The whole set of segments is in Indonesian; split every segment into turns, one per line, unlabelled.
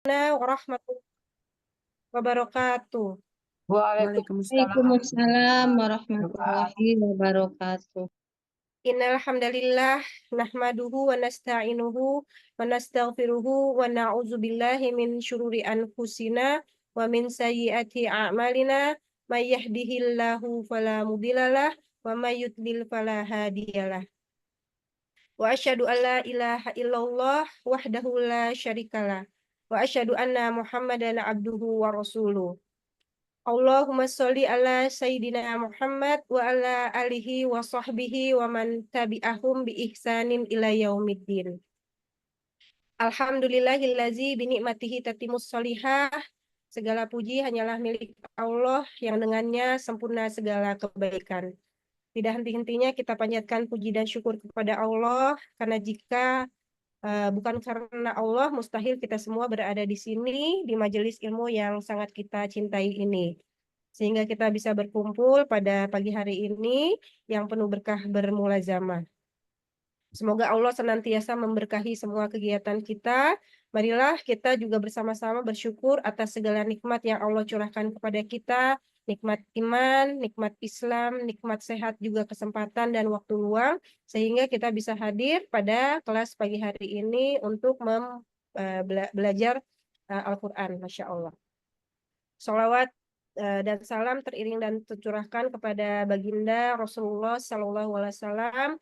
Warahmatullahi wabarakatuh.
Waalaikumsalam
Waalaikumsalam
warahmatullahi
warahmatullahi wabarakatuh.
Innal hamdalillah nahmaduhu wa nasta'inuhu wa nastaghfiruhu wa na'udzu billahi min syururi anfusina wa min sayyiati a'malina may yahdihillahu fala mudhillalah wa may yudlil fala hadiyalah. Wa asyhadu an la ilaha illallah wahdahu la syarikalah wa asyhadu anna Muhammadan abduhu wa rasuluh. Allahumma sholli ala Sayyidina Muhammad wa ala alihi wa sahbihi wa man tabi'ahum bi ihsanin ila yaumiddin. Alhamdulillahillazi bi ni'matihi tatimmus sholihah. Segala puji hanyalah milik Allah yang dengannya sempurna segala kebaikan. Tidak henti-hentinya kita panjatkan puji dan syukur kepada Allah, karena jika bukan karena Allah, mustahil kita semua berada di sini, di majelis ilmu yang sangat kita cintai ini. Sehingga kita bisa berkumpul pada pagi hari ini yang penuh berkah bermulazamah. Semoga Allah senantiasa memberkahi semua kegiatan kita. Marilah kita juga bersama-sama bersyukur atas segala nikmat yang Allah curahkan kepada kita, nikmat iman, nikmat Islam, nikmat sehat, juga kesempatan dan waktu luang, sehingga kita bisa hadir pada kelas pagi hari ini untuk belajar Al-Quran, Masya Allah. Sholawat dan salam teriring dan tercurahkan kepada baginda Rasulullah Sallallahu Alaihi Wasallam,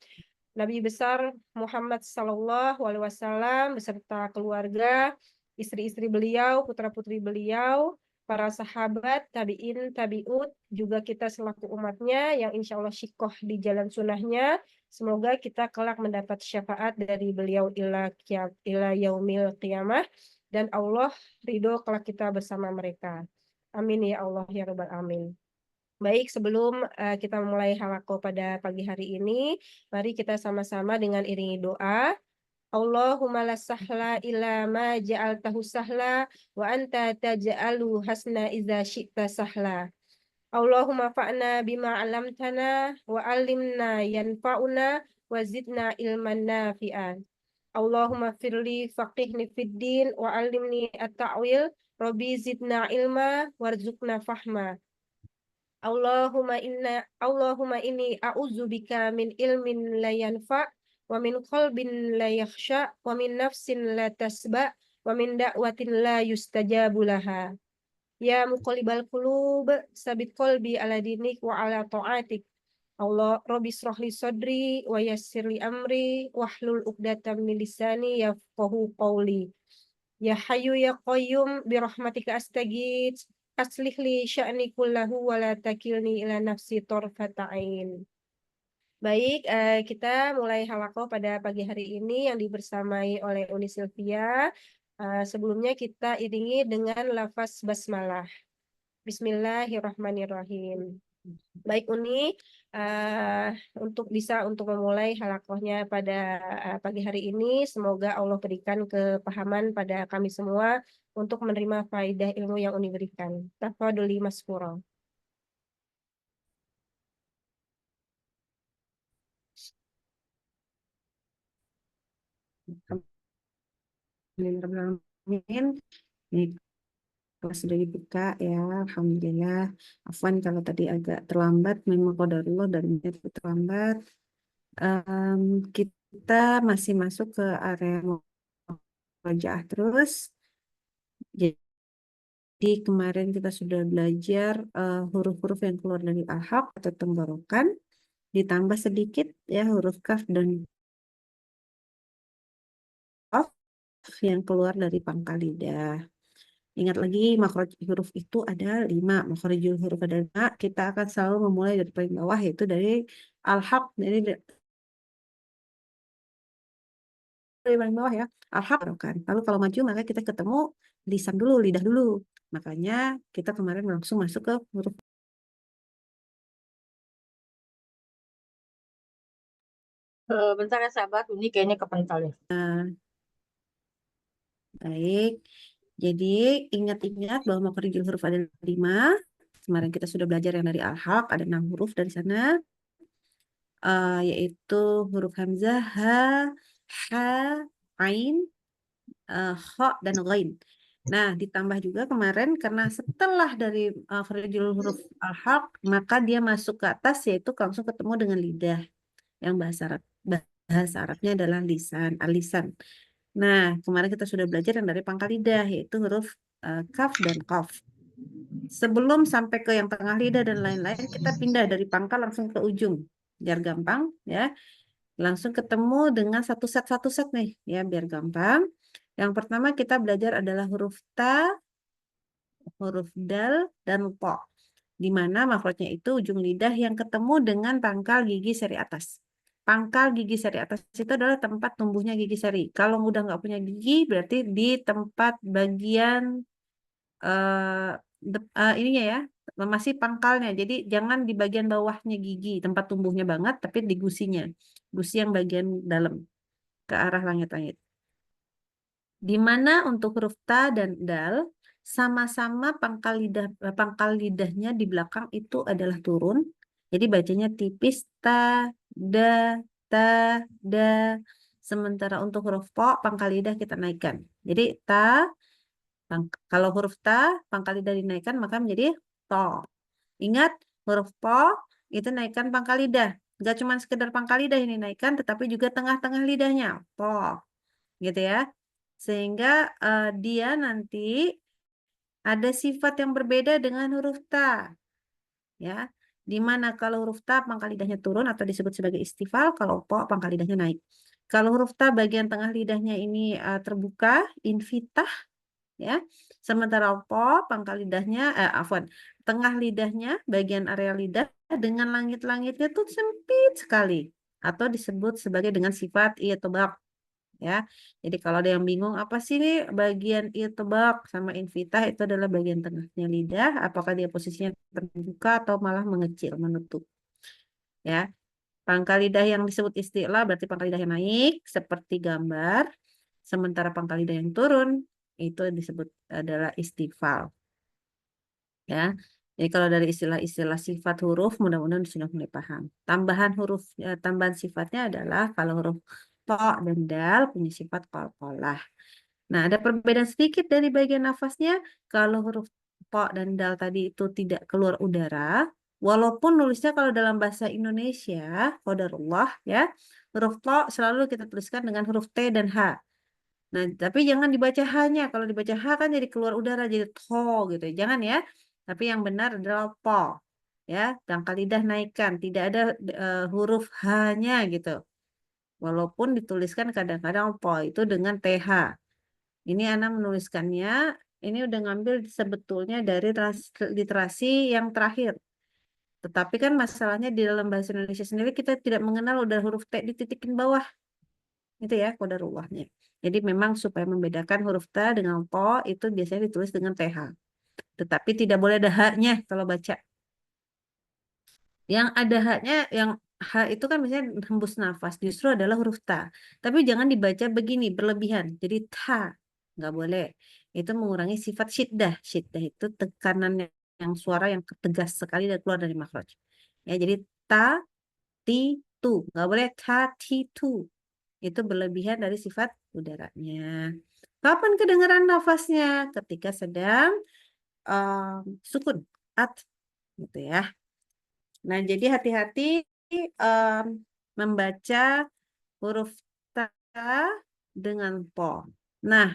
Nabi besar Muhammad Sallallahu Alaihi Wasallam beserta keluarga, istri-istri beliau, putra-putri beliau, para sahabat, tabi'in, tabi'ut, juga kita selaku umatnya yang insya Allah syikoh di jalan sunnahnya. Semoga kita kelak mendapat syafaat dari beliau ila yaumil qiyamah, dan Allah ridho kelak kita bersama mereka. Amin ya Allah ya Rabbal Alamin. Baik, sebelum kita mulai halaqah pada pagi hari ini, mari kita sama-sama dengan iringi doa. Allahumma la sahla illa ma ja'altahu sahla wa anta taj'alu hasna idza syi'ta sahla. Allahumma fa'na bima 'allamtana wa 'allimna yanfa'una wa zidna ilman nafi'an. Allahumma firli faqihni fid din wa 'allimni at-ta'wil, rabbi zidna ilma warzuqna fahma. Allahumma inni a'udzubika min ilmin la yanfa wa min qalbin la yakhsha wa min nafsin la tasba wa min da'watin la yustajabu laha. Ya muqallibal qulub, sabit qalbi ala dinik wa ala ta'atik. Allah Rabbi shrahli sadri wa yassirli amri wahlul 'uqdatam min lisani yafqahu qawli. Ya Hayyu ya Qayyum bi rahmatika astaghits, aslih li sya'ni kullahu wa la takilni ila nafsi tarfata ain. Baik, kita mulai halaqah pada pagi hari ini yang dibersamai oleh Uni Sylvia. Sebelumnya kita iringi dengan lafaz basmalah. Bismillahirrahmanirrahim. Baik Uni, untuk memulai halaqahnya pada pagi hari ini, semoga Allah berikan kepahaman pada kami semua untuk menerima faidah ilmu yang Uni berikan. Tafadholi maskura.
Alhamdulillahirrahmanirrahim. Ini kelas sudah dibuka ya, alhamdulillah. Afwan kalau tadi agak terlambat, memang qadarullah dan itu terlambat. Kita masih masuk ke area murojaah terus. Jadi kemarin kita sudah belajar huruf-huruf yang keluar dari al-haq atau tenggorokan, ditambah sedikit ya huruf kaf dan qaf yang keluar dari pangkal lidah. Ingat lagi, makhraj huruf itu ada 5. Makhrajul huruf ada 5. Kita akan selalu memulai dari paling bawah, yaitu dari al-haq. Dari paling bawah ya. Al-haq. Lalu kalau maju, maka kita ketemu lisan dulu, lidah dulu. Makanya kita kemarin langsung masuk ke huruf.
Bentar ya sahabat, ini kayaknya kepental ya.
Baik. Jadi ingat-ingat bahwa makhrajul huruf ada 5. Kemarin kita sudah belajar yang dari al-haq, ada 6 huruf dari sana. Yaitu huruf hamzah, ha, ain, kha, dan ghain. Nah, ditambah juga kemarin karena setelah dari makhrajul huruf al-halq, maka dia masuk ke atas yaitu langsung ketemu dengan lidah yang bahasa Arabnya adalah lisan, alisan. Nah, kemarin kita sudah belajar yang dari pangkal lidah yaitu huruf kaf dan qaf. Sebelum sampai ke yang tengah lidah dan lain-lain, kita pindah dari pangkal langsung ke ujung. Biar gampang ya. Langsung ketemu dengan satu set nih ya, biar gampang. Yang pertama kita belajar adalah huruf ta, huruf dal, dan po. Di mana makhrajnya itu ujung lidah yang ketemu dengan pangkal gigi seri atas. Pangkal gigi seri atas itu adalah tempat tumbuhnya gigi seri. Kalau udah nggak punya gigi, berarti di tempat bagian ininya ya, masih pangkalnya. Jadi jangan di bagian bawahnya gigi, tempat tumbuhnya banget, tapi di gusinya. Gusi yang bagian dalam, ke arah langit-langit. Di mana untuk huruf ta dan dal sama-sama pangkal lidahnya di belakang itu adalah turun. Jadi bacanya tipis ta, da, ta, da. Sementara untuk huruf po pangkal lidah kita naikkan. Jadi ta, kalau huruf ta pangkal lidah dinaikkan maka menjadi to. Ingat huruf po itu naikkan pangkal lidah. Gak cuma sekedar pangkal lidah ini naikkan, tetapi juga tengah-tengah lidahnya po, gitu ya. Sehingga dia nanti ada sifat yang berbeda dengan huruf ta, ya. Dimana kalau huruf ta pangkal lidahnya turun atau disebut sebagai istifal, kalau po pangkal lidahnya naik. Kalau huruf ta bagian tengah lidahnya ini terbuka, infitah, ya. Sementara po pangkal lidahnya, afwan, tengah lidahnya, bagian area lidah dengan langit-langitnya tuh sempit sekali, atau disebut sebagai dengan sifat itbaq. Ya, jadi kalau ada yang bingung apa sih nih bagian itbaq sama infitah itu adalah bagian tengahnya lidah, apakah dia posisinya terbuka atau malah mengecil, menutup. Ya, pangkal lidah yang disebut isti'la berarti pangkal lidah yang naik seperti gambar, sementara pangkal lidah yang turun itu disebut adalah istifal. Ya, jadi kalau dari istilah-istilah sifat huruf mudah-mudahan sudah mulai paham. Tambahan huruf, tambahan sifatnya adalah kalau huruf to dan dal punya sifat qalqalah. Nah, ada perbedaan sedikit dari bagian nafasnya. Kalau huruf po dan dal tadi itu tidak keluar udara, walaupun nulisnya kalau dalam bahasa Indonesia, qadarullah ya, huruf po selalu kita tuliskan dengan huruf T dan H. Nah, tapi jangan dibaca H-nya. Kalau dibaca H kan jadi keluar udara, jadi to gitu. Jangan ya. Tapi yang benar adalah po. Ya, pangkal lidah naikkan. Tidak ada huruf H-nya gitu. Walaupun dituliskan kadang-kadang po itu dengan TH. Ini Ana menuliskannya, ini udah ngambil sebetulnya dari literasi yang terakhir. Tetapi kan masalahnya di dalam bahasa Indonesia sendiri kita tidak mengenal udah huruf T dititikin bawah. Itu ya qadarullahnya. Jadi memang supaya membedakan huruf ta dengan po itu biasanya ditulis dengan TH. Tetapi tidak boleh ada H-nya kalau baca. Yang ada H-nya, yang H itu kan biasanya hembus nafas, justru adalah huruf ta. Tapi jangan dibaca begini, berlebihan. Jadi ta, nggak boleh. Itu mengurangi sifat syiddah. Syiddah itu tekanan yang suara yang tegas sekali dan keluar dari makhraj. Ya, jadi ta, ti, tu. Nggak boleh ta, ti, tu. Itu berlebihan dari sifat udaranya. Kapan kedengaran nafasnya? Ketika sedang sukun, at, gitu ya. Nah, jadi hati-hati um, membaca huruf ta dengan po. Nah,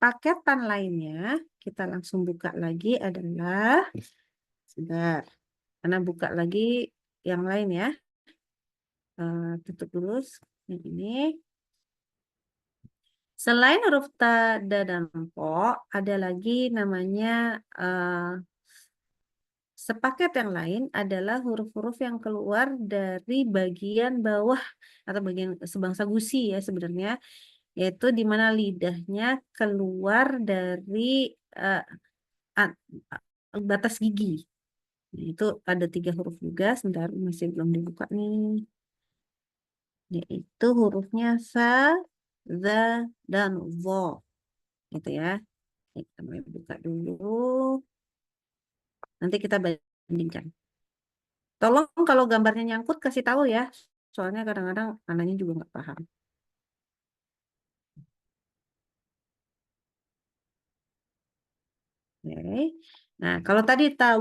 paketan lainnya kita langsung buka lagi adalah, sebentar, karena buka lagi yang lain ya. Tutup dulu yang ini. Selain huruf ta, da, dan po, ada lagi namanya sepaket yang lain adalah huruf-huruf yang keluar dari bagian bawah atau bagian sebangsa gusi ya sebenarnya, yaitu di mana lidahnya keluar dari uh, batas gigi. Nah, itu ada 3 huruf juga, sebentar masih belum dibuka nih. Yaitu hurufnya sa, za, dan vo. Gitu ya. Kita mulai buka dulu. Nanti kita bandingkan. Tolong kalau gambarnya nyangkut kasih tahu ya. Soalnya kadang-kadang anaknya juga nggak paham. Oke. Nah, kalau tadi ta,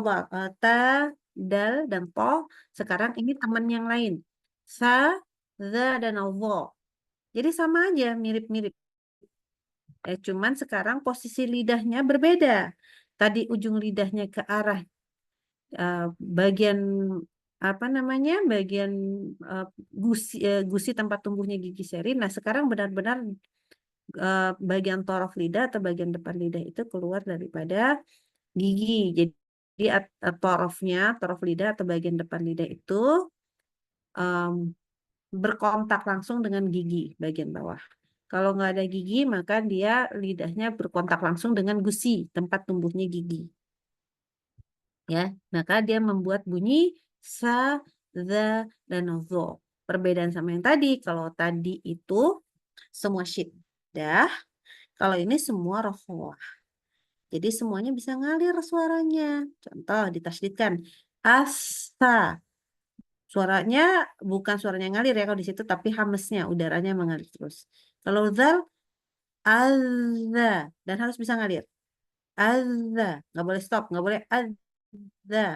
ta, dal, dan po, sekarang ini teman yang lain. Sa, za, dan vo. Jadi sama aja, mirip-mirip. Cuman sekarang posisi lidahnya berbeda. Tadi ujung lidahnya ke arah bagian apa namanya, bagian gusi tempat tumbuhnya gigi seri. Nah, sekarang benar-benar bagian torof lidah atau bagian depan lidah itu keluar daripada gigi. Jadi torof lidah atau bagian depan lidah itu em, berkontak langsung dengan gigi bagian bawah. Kalau nggak ada gigi, maka dia lidahnya berkontak langsung dengan gusi, tempat tumbuhnya gigi. Ya, maka dia membuat bunyi sa, za, dan zo. Perbedaan sama yang tadi, kalau tadi itu semua syiddah, kalau ini semua rokhawah. Jadi semuanya bisa ngalir suaranya. Contoh ditasydidkan. Asa. Suaranya bukan suaranya ngalir ya kalau di situ, tapi hamesnya, udaranya mengalir terus. Kalau zal, azza. Dan harus bisa ngalir. Azza. Nggak boleh stop, nggak boleh azza.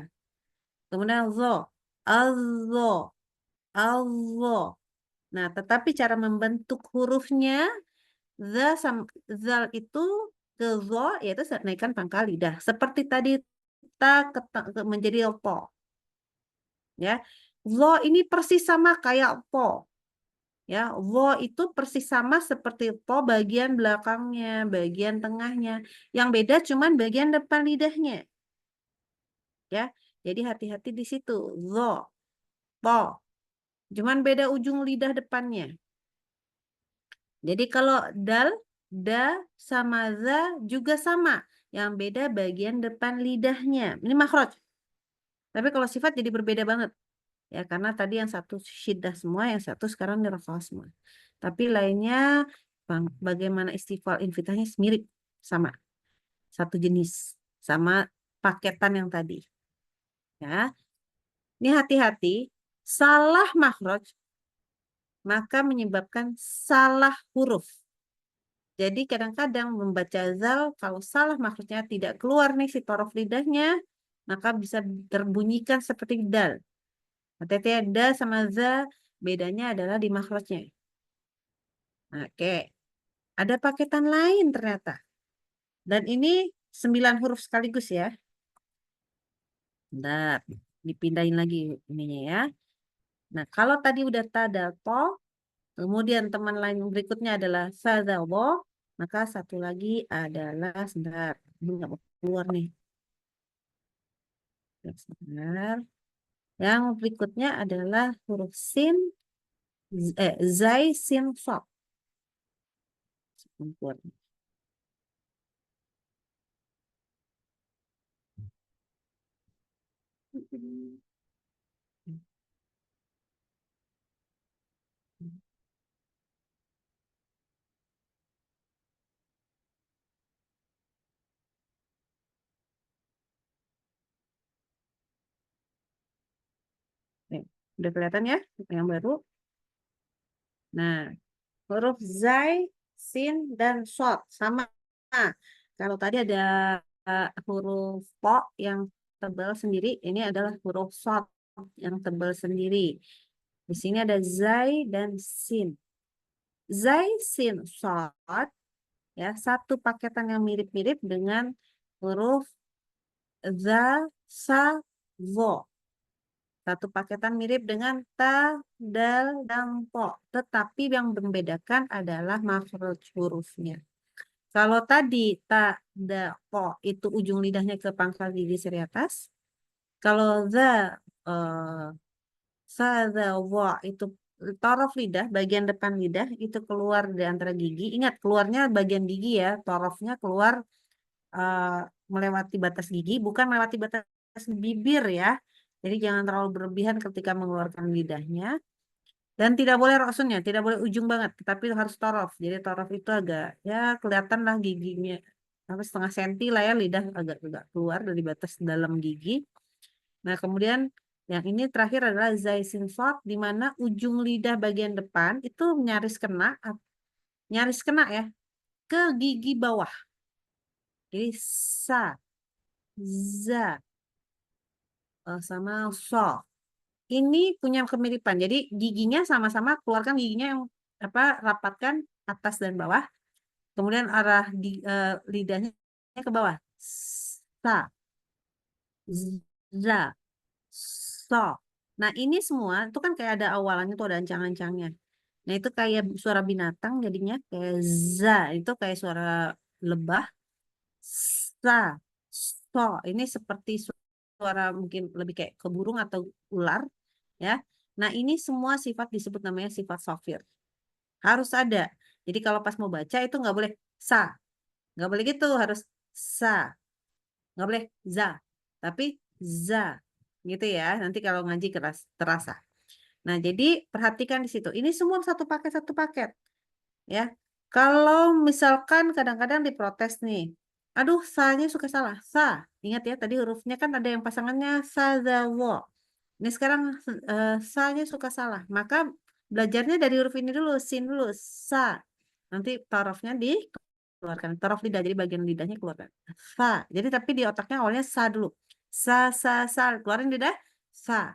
Kemudian zo. Azzo. Alzo. Nah, tetapi cara membentuk hurufnya, zal itu ke zo, yaitu naikkan pangkal lidah. Seperti tadi ta menjadi po. Ya, zo ini persis sama kayak po. Ya, zo itu persis sama seperti po bagian belakangnya, bagian tengahnya. Yang beda cuman bagian depan lidahnya. Ya, jadi hati-hati di situ. Zo, po. Cuman beda ujung lidah depannya. Jadi kalau dal, da, sama za juga sama. Yang beda bagian depan lidahnya. Ini makhraj. Tapi kalau sifat jadi berbeda banget. Ya, karena tadi yang satu syiddah semua, yang satu sekarang nirafah semua. Tapi lainnya, bagaimana istifal infitahnya mirip. Sama. Satu jenis. Sama paketan yang tadi. Ya. Ini hati-hati. Salah makhraj, maka menyebabkan salah huruf. Jadi kadang-kadang membaca zal, kalau salah maksudnya tidak keluar nih si torof lidahnya, maka bisa terbunyikan seperti dal. Hati-hati da sama za, bedanya adalah di makhrajnya. Oke, ada paketan lain ternyata. Dan ini 9 huruf sekaligus ya. Bentar, dipindahin lagi ininya ya. Nah, kalau tadi udah tadato, kemudian teman lain berikutnya adalah sadabo, maka satu lagi adalah sebentar. Ini nggak mau keluar nih. Sebentar. Yang berikutnya adalah huruf sin, zai, sin, sod. Sebentar. Nih, udah kelihatan ya yang baru. Nah, huruf zai, sin, dan sod sama. Kalau tadi ada huruf po yang tebal sendiri, ini adalah huruf sod yang tebal sendiri. Di sini ada zai dan sin. Zai, sin, sod, ya, satu paketan yang mirip-mirip dengan huruf za, sa, vo. Satu paketan mirip dengan ta, dal, dan po. Tetapi yang membedakan adalah makhraj hurufnya. Kalau tadi ta, da, po itu ujung lidahnya ke pangkal gigi seri atas. Kalau za, sa, za, wa itu torof lidah, bagian depan lidah itu keluar dari antara gigi. Ingat, keluarnya bagian gigi ya. Torofnya keluar eh, melewati batas gigi, bukan melewati batas bibir ya. Jadi jangan terlalu berlebihan ketika mengeluarkan lidahnya. Dan tidak boleh rosunnya, tidak boleh ujung banget, tapi harus torof. Jadi torof itu agak, ya kelihatan lah giginya. Sampai setengah senti lah ya, lidah agak keluar dari batas dalam gigi. Nah kemudian yang ini terakhir adalah zaisin sod, di mana ujung lidah bagian depan itu nyaris kena ya, ke gigi bawah. Jadi sa. za, sama so. Ini punya kemiripan. Jadi giginya sama-sama keluarkan giginya yang rapatkan atas dan bawah. Kemudian arah lidahnya ke bawah. Sa, za, so. Nah, ini semua itu kan kayak ada awalannya tuh ada ancang-ancangnya. Nah, itu kayak suara binatang jadinya kayak za, itu kayak suara lebah. Sa, so. Ini seperti suara mungkin lebih kayak ke burung atau ular, ya. Nah, ini semua sifat disebut namanya sifat sofir. Harus ada. Jadi kalau pas mau baca itu nggak boleh sa, nggak boleh gitu, harus sa, nggak boleh za, tapi za, gitu ya. Nanti kalau ngaji terasa. Nah, jadi perhatikan di situ. Ini semua satu paket, ya. Kalau misalkan kadang-kadang diprotes nih, aduh, sa-nya suka salah. Sa, ingat ya tadi hurufnya kan ada yang pasangannya sa, za, wo. Ini sekarang sa-nya suka salah. Maka belajarnya dari huruf ini dulu, sin dulu, sa. Nanti tarafnya dikeluarkan. Taraf lidah, jadi bagian lidahnya keluarkan. Sa. Jadi tapi di otaknya awalnya sa dulu. Sa, sa, sa. Keluarin lidah, sa.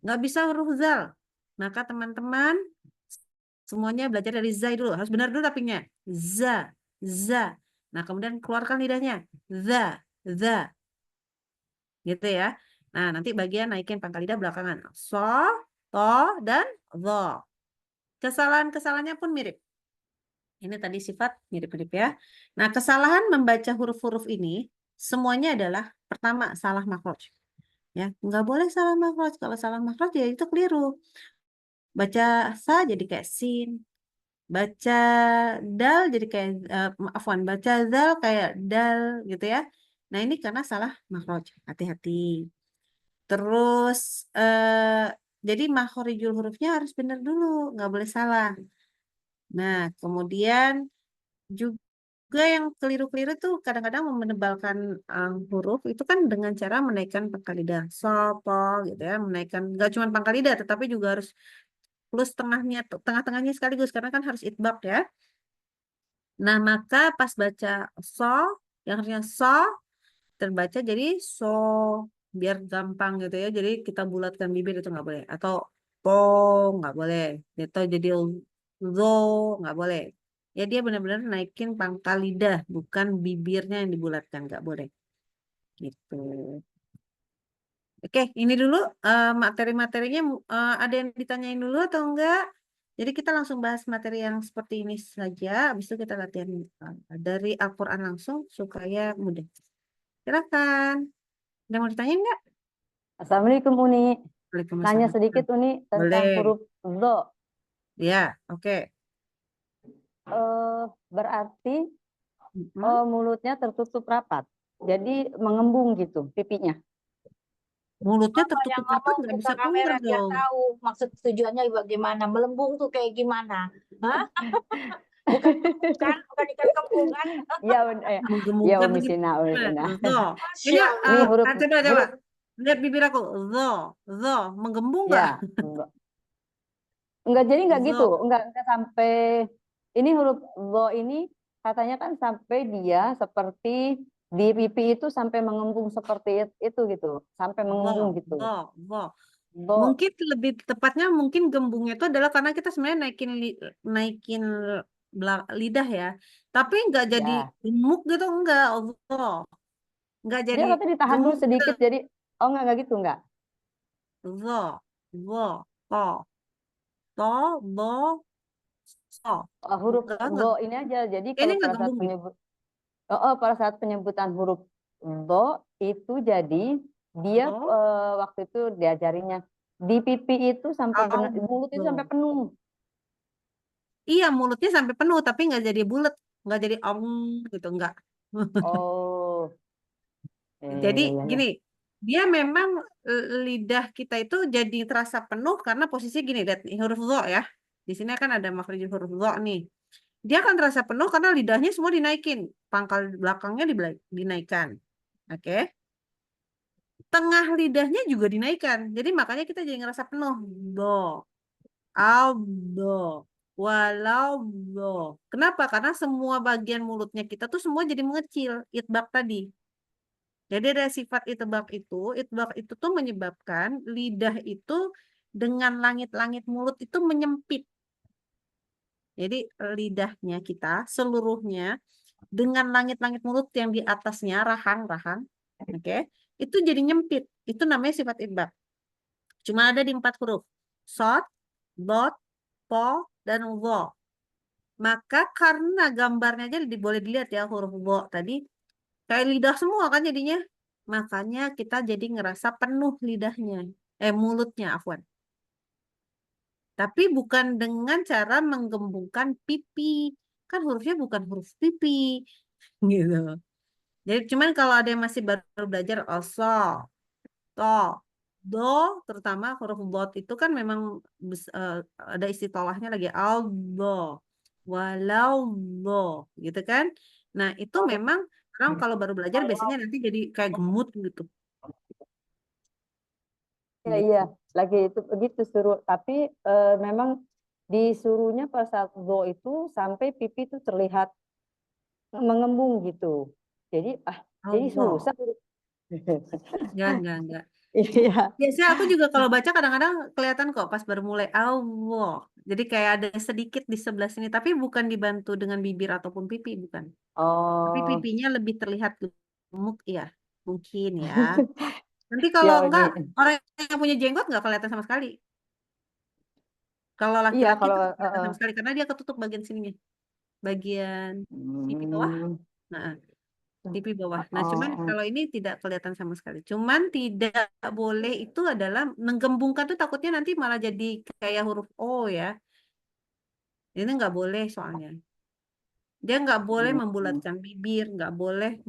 Nggak bisa huruf zal. Maka teman-teman semuanya belajar dari zai dulu. Harus benar dulu tapinya. Za, za. Nah, kemudian keluarkan lidahnya. Za, za. Gitu ya. Nah, nanti bagian naikin pangkal lidah belakangan. So, to, dan zo. Kesalahan-kesalahannya pun mirip. Ini tadi sifat mirip-mirip ya. Nah, kesalahan membaca huruf-huruf ini semuanya adalah pertama salah makhraj. Ya, nggak boleh salah makhraj. Kalau salah makhraj ya itu keliru. Baca sa jadi kayak sin. Baca dal jadi kayak afwan, baca zal kayak dal gitu ya. Nah, ini karena salah makhraj. Hati-hati. Terus jadi makhorijul hurufnya harus benar dulu, nggak boleh salah. Nah, kemudian juga yang keliru-keliru tuh kadang-kadang menebalkan huruf itu kan dengan cara menaikkan pangkal lidah, sopo gitu ya, menaikkan nggak cuma pangkal lidah, tetapi juga harus plus tengah-tengahnya sekaligus karena kan harus itbaq ya. Nah, maka pas baca so, yang harusnya so terbaca jadi so, biar gampang gitu ya. Jadi kita bulatkan bibir itu nggak boleh. Atau po nggak boleh. Atau jadi zo nggak boleh. Ya dia benar-benar naikin pangkal lidah, bukan bibirnya yang dibulatkan, nggak boleh. Gitu. Oke, ini dulu materi-materinya ada yang ditanyain dulu atau enggak? Jadi kita langsung bahas materi yang seperti ini saja. Habis itu kita latihan dari Al-Quran langsung supaya mudah. Silakan. Ada mau ditanya enggak?
Assalamualaikum Uni. Nanya
Waalaikumsalam.
sedikit Uni tentang
Boleh.
huruf zo.
Ya, oke.
Berarti
Mm-mm.
mulutnya tertutup rapat. Jadi mengembung gitu pipinya.
Mulutnya
Apa yang
tertutup rapat,
ngomong
nggak
buka
bisa keluar
kamera biar
dong.
tahu maksud tujuannya bagaimana. Melembung tuh kayak gimana? Hah? Bukan kan? Bukan ikan kembung kan?
Iya, ya
Menggembungkan
Umi
begitu.
Sina, Umi Sina.
Zo. Ini
Masya
Ini
Allah.
huruf
coba.
huruf
Lihat bibir aku. Zo. Zo. Menggembung nggak?
ya. Enggak, jadi enggak gitu.
Zo.
Enggak sampai ini huruf zo ini katanya kan sampai dia seperti di pipi itu sampai mengembung seperti itu gitu. Sampai
Zo.
mengembung gitu.
Zo. Zo.
Zo.
Mungkin lebih tepatnya mungkin gembungnya itu adalah karena kita sebenarnya naikin lidah ya. Tapi nggak jadi
Ya.
gemuk gitu enggak. Zo. Nggak
Dia
jadi
katanya ditahan dulu
gemuk gitu.
sedikit jadi oh enggak gitu enggak.
Zo. Zo. To. To. Bo. So.
Huruf
Enggak.
zo ini aja. Jadi
Ini
kalau
enggak gembung nih.
pada saat penyebutan huruf do itu jadi dia
Zo.
waktu itu diajarinya di pipi itu sampai benar, mulut itu sampai
Zo.
penuh.
Iya, mulutnya sampai penuh, tapi nggak jadi bulat, nggak jadi gitu, nggak.
Oh,
Jadi
ya.
gini, dia memang lidah kita itu jadi terasa penuh karena posisi gini, lihat nih, huruf zo ya. Di sini kan ada makhraj huruf zo nih. Dia kan terasa penuh karena lidahnya semua dinaikin, pangkal belakangnya dinaikkan. Oke. Tengah lidahnya juga dinaikkan. Jadi makanya kita jadi ngerasa penuh. Do, aldo, walau do. Kenapa? Karena semua bagian mulutnya kita tuh semua jadi mengecil. Itbak tadi. Jadi ada sifat itbaq itu tuh menyebabkan lidah itu dengan langit-langit mulut itu menyempit. Jadi lidahnya kita seluruhnya dengan langit-langit mulut yang di atasnya rahang, oke, itu jadi nyempit. Itu namanya sifat itbaq. Cuma ada di 4 huruf. Sod, dot, po, dan wo. Maka karena gambarnya aja boleh dilihat ya huruf wo tadi kayak lidah semua kan jadinya. Makanya kita jadi ngerasa penuh lidahnya. Mulutnya, afwan. Tapi bukan dengan cara menggembungkan pipi. Kan hurufnya bukan huruf pipi. Gitu. Jadi cuman kalau ada yang masih baru belajar oso, to, do, terutama huruf bot itu kan memang ada istitolahnya lagi aldo, walau do, gitu kan. Nah itu memang orang kalau baru belajar biasanya nanti jadi kayak gemut gitu.
Iya, iya, lagi itu begitu suruh. Tapi memang disuruhnya pada saat do itu sampai pipi itu terlihat mengembung gitu. Jadi jadi
Allah.
susah.
Enggak.
Iya.
Biasanya aku juga kalau baca kadang-kadang kelihatan kok pas baru mulai Allah. Jadi kayak ada sedikit di sebelah sini, tapi bukan dibantu dengan bibir ataupun pipi, bukan. Tapi
Oh,
pipinya lebih terlihat gemuk, ya. Mungkin ya. Nanti kalau
ya
enggak,
ini.
orang yang punya jenggot nggak kelihatan sama sekali. Kalau
Iya,
laki-laki
kalau
itu nggak kelihatan sama sekali, karena dia ketutup bagian sininya. Bagian pipi bawah. Nah, pipi bawah. Nah, cuman
oh,
kalau ini tidak kelihatan sama sekali. Cuman tidak boleh itu adalah menggembungkan tuh takutnya nanti malah jadi kayak huruf O ya. Ini nggak boleh soalnya. Dia nggak boleh membulatkan bibir, nggak boleh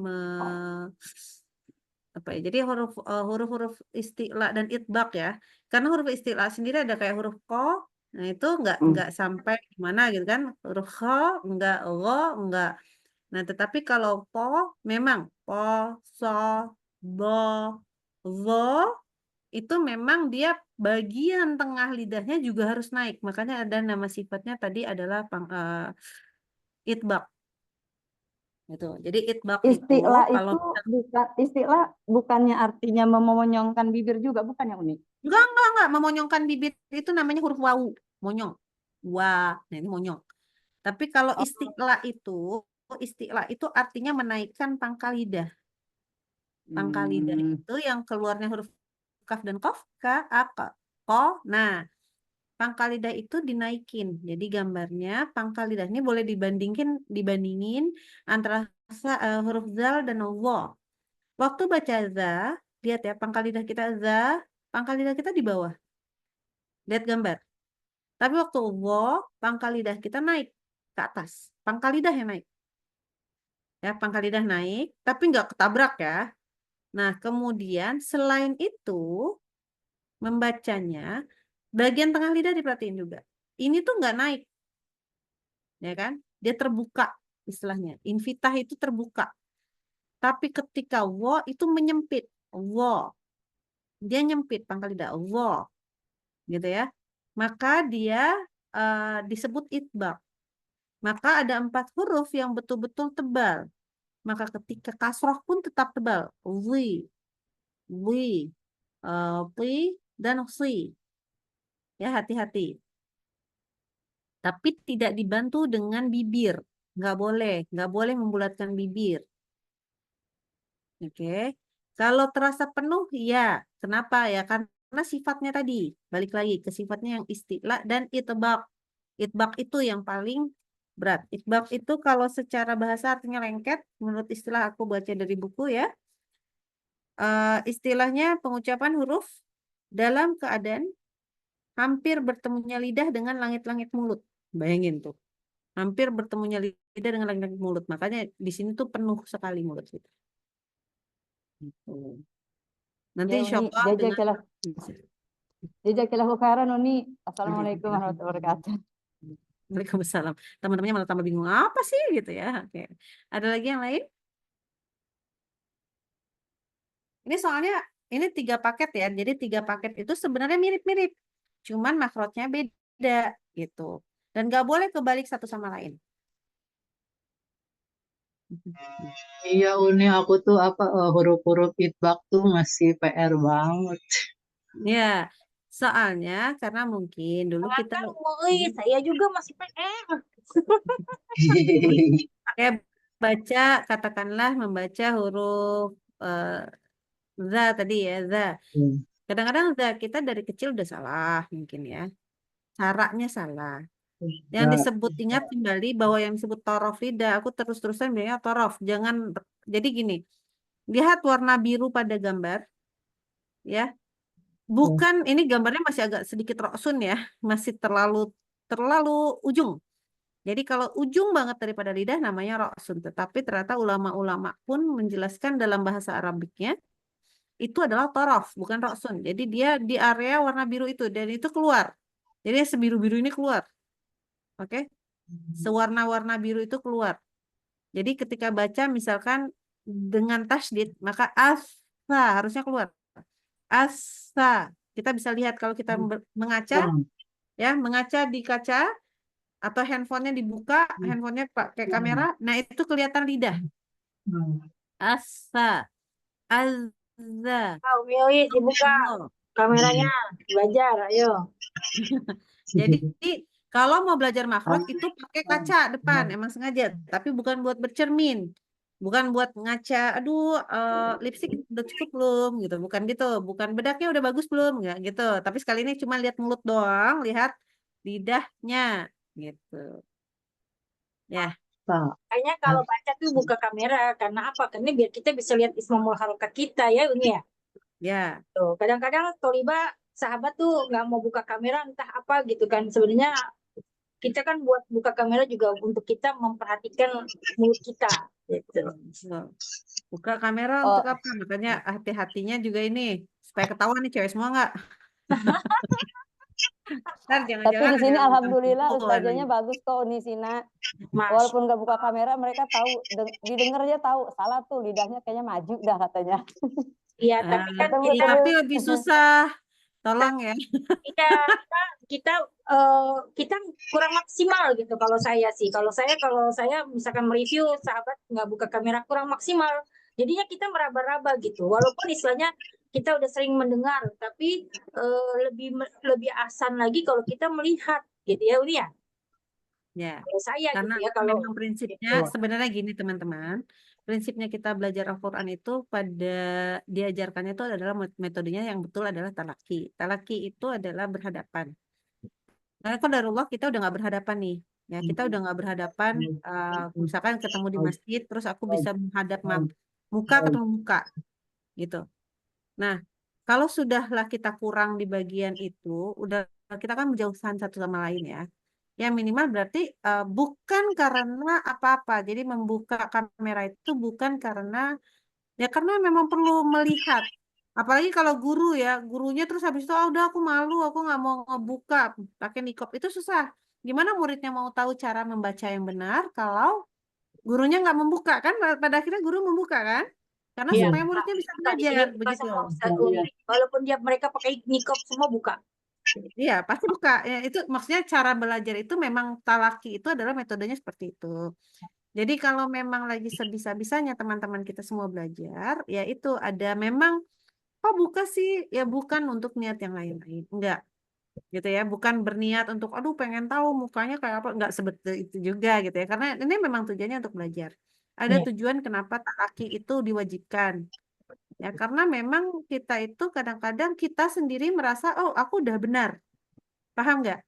apa ya. Jadi huruf-huruf isti'la dan itbaq ya. Karena huruf isti'la sendiri ada kayak huruf ko. Nah, itu nggak sampai gimana gitu kan. Huruf kho, nggak ro, nggak. Nah, tetapi kalau po, memang po, so, bo, vo, itu memang dia bagian tengah lidahnya juga harus naik. Makanya ada nama sifatnya tadi adalah itbaq. Gitu. Jadi itbaq itu
istilah
kalau
itu bukan istilah, bukannya artinya memonyongkan bibir juga, bukan yang unik.
enggak, memonyongkan bibir itu namanya huruf wau, monyong. Wah, nah ini monyong. Tapi kalau isti'la itu artinya menaikkan pangkal lidah. Pangkal lidah itu yang keluarnya huruf kaf dan kof, ka, a, ko. Nah, pangkal lidah itu dinaikin. Jadi gambarnya pangkal lidah ini boleh dibandingin antara huruf zal dan wo. Waktu baca za, lihat ya pangkal lidah kita za, pangkal lidah kita di bawah. Lihat gambar. Tapi waktu wo, pangkal lidah kita naik ke atas. Pangkal lidah yang naik. Ya, pangkal lidah naik, tapi nggak ketabrak ya. Nah, kemudian selain itu, membacanya, bagian tengah lidah diperhatiin juga. Ini tuh nggak naik, ya kan? Dia terbuka istilahnya. Invitah itu terbuka. Tapi ketika wo itu menyempit. Wo. Dia nyempit pangkal lidah. Wo. Gitu ya. Maka dia disebut itbaq. Maka ada 4 huruf yang betul-betul tebal. Maka ketika kasroh pun tetap tebal. Wi, pi, dan si. Ya, hati-hati. Tapi tidak dibantu dengan bibir. Nggak boleh membulatkan bibir. Oke. Kalau terasa penuh, ya. Kenapa ya? Karena sifatnya tadi. Balik lagi ke sifatnya yang isti'la dan itbaq. Itbaq itu yang paling berat. Itbaq itu kalau secara bahasa artinya lengket. Menurut istilah aku baca dari buku ya. Istilahnya pengucapan huruf dalam keadaan hampir bertemunya lidah dengan langit-langit mulut. Bayangin tuh. Hampir bertemunya lidah dengan langit-langit mulut. Makanya di sini tuh penuh sekali mulut kita. Gitu. Nanti
Ya
insya
Uni,
Allah dengan
jazakallahu khairan Uni. Assalamualaikum warahmatullahi wabarakatuh.
Waalaikumsalam. Teman-temannya malah tambah bingung apa sih gitu ya. Oke. Ada lagi yang lain? Ini soalnya ini 3 paket ya. Jadi 3 paket itu sebenarnya mirip-mirip. Cuman makrotnya beda gitu. Dan nggak boleh kebalik satu sama lain.
Iya Uni, aku tuh huruf-huruf itbak tuh masih PR banget.
Ya, soalnya karena mungkin dulu kita
Kan woi, saya juga masih PR.
kayak baca, katakanlah membaca huruf za tadi ya, za. Kadang-kadang za kita dari kecil udah salah mungkin ya. Caranya salah. Yang disebut, ingat kembali bahwa yang disebut torof lidah, aku terus-terusan bilangnya torof. Jangan, jadi gini, lihat warna biru pada gambar, ya. Bukan, ini gambarnya masih agak sedikit roksun ya, masih terlalu terlalu ujung. Jadi kalau ujung banget daripada lidah namanya roksun. Tetapi ternyata ulama-ulama pun menjelaskan dalam bahasa Arabiknya itu adalah torof, bukan roksun. Jadi dia di area warna biru itu dan itu keluar. Jadi sebiru-biru ini keluar, oke? Sewarna-warna biru itu keluar. Jadi ketika baca misalkan dengan tasdid maka asa harusnya keluar. Asa. Kita bisa lihat kalau kita mengaca, ya mengaca di kaca atau handphonenya dibuka, handphonenya pakai kamera, nah itu kelihatan lidah. Asa, azza,
Yoi, dibuka
Allah.
kameranya, belajar, ayo.
Jadi kalau mau belajar makhraj itu pakai kaca depan, emang sengaja, tapi bukan buat bercermin. Bukan buat ngaca, aduh lipstick udah cukup belum gitu, bukan gitu, bukan bedaknya udah bagus belum, nggak gitu. Tapi sekali ini cuma lihat mulut doang, lihat lidahnya gitu. Ya,
Kayaknya kalau baca tuh buka kamera, karena apa? Karena biar kita bisa lihat ismul harokat kita ya, Uni ya.
ya,
Tuh, kadang-kadang Toliba sahabat tuh nggak mau buka kamera entah apa gitu kan. Sebenarnya kita kan buat buka kamera juga untuk kita memperhatikan mulut kita gitu.
so, buka kamera
Oh,
untuk apa? Makanya hati-hatinya juga ini supaya ketahuan nih cewek semua nggak. Ntar
tapi
jangan-jangan
di
ada
sini
yang bukan
alhamdulillah
perempuan
ustazanya
lagi.
bagus kok Unisina.
Mas,
Walaupun nggak buka kamera, mereka tahu, didengar aja tahu salah tuh lidahnya kayaknya maju dah katanya.
ya tapi kan
Betul
Iya,
kita
tapi
betul.
lebih susah. Tolong ya.
kita kita kita kurang maksimal gitu kalau saya sih. Kalau saya misalkan mereview sahabat nggak buka kamera kurang maksimal. Jadinya kita meraba-raba gitu. Walaupun istilahnya kita udah sering mendengar, tapi lebih lebih asan lagi kalau kita melihat gitu ya Uli ya.
Ya,
Kalau saya
karena
gitu ya kalau
memang prinsipnya
gitu.
sebenarnya gini teman-teman. Prinsipnya kita belajar Al-Quran itu pada diajarkannya itu adalah metodenya yang betul adalah talaki. Talaki itu adalah berhadapan. Karena kan darullah kita udah nggak berhadapan nih. Ya, kita udah nggak berhadapan. Misalkan ketemu di masjid, terus aku bisa menghadap muka ketemu muka, gitu. Nah, kalau sudahlah kita kurang di bagian itu, udah kita kan menjauhkan satu sama lain ya. Ya minimal berarti bukan karena apa-apa. Jadi membuka kamera itu bukan karena ya karena memang perlu melihat. Apalagi kalau guru ya, gurunya terus habis itu, udah aku malu, aku nggak mau ngebuka pakai nikop itu susah. Gimana muridnya mau tahu cara membaca yang benar kalau gurunya nggak membuka kan? Pada akhirnya guru membuka kan? Karena
Iya,
supaya muridnya bisa
buka
belajar
buka
begitu.
sama Ustaz Uli. Walaupun mereka pakai nikop semua buka.
Iya, pasti buka. Ya, itu maksudnya cara belajar itu memang talaki itu adalah metodenya seperti itu. Jadi kalau memang lagi sebisa-bisanya teman-teman kita semua belajar, ya itu ada memang, oh buka sih, ya bukan untuk niat yang lain-lain. Enggak, gitu ya. Bukan berniat untuk, aduh pengen tahu mukanya kayak apa. Enggak sebetul itu juga gitu ya. Karena ini memang tujuannya untuk belajar. Ada
Iya.
tujuan kenapa talaki itu diwajibkan. Ya, karena memang kita itu kadang-kadang kita sendiri merasa, oh aku udah benar. Paham nggak?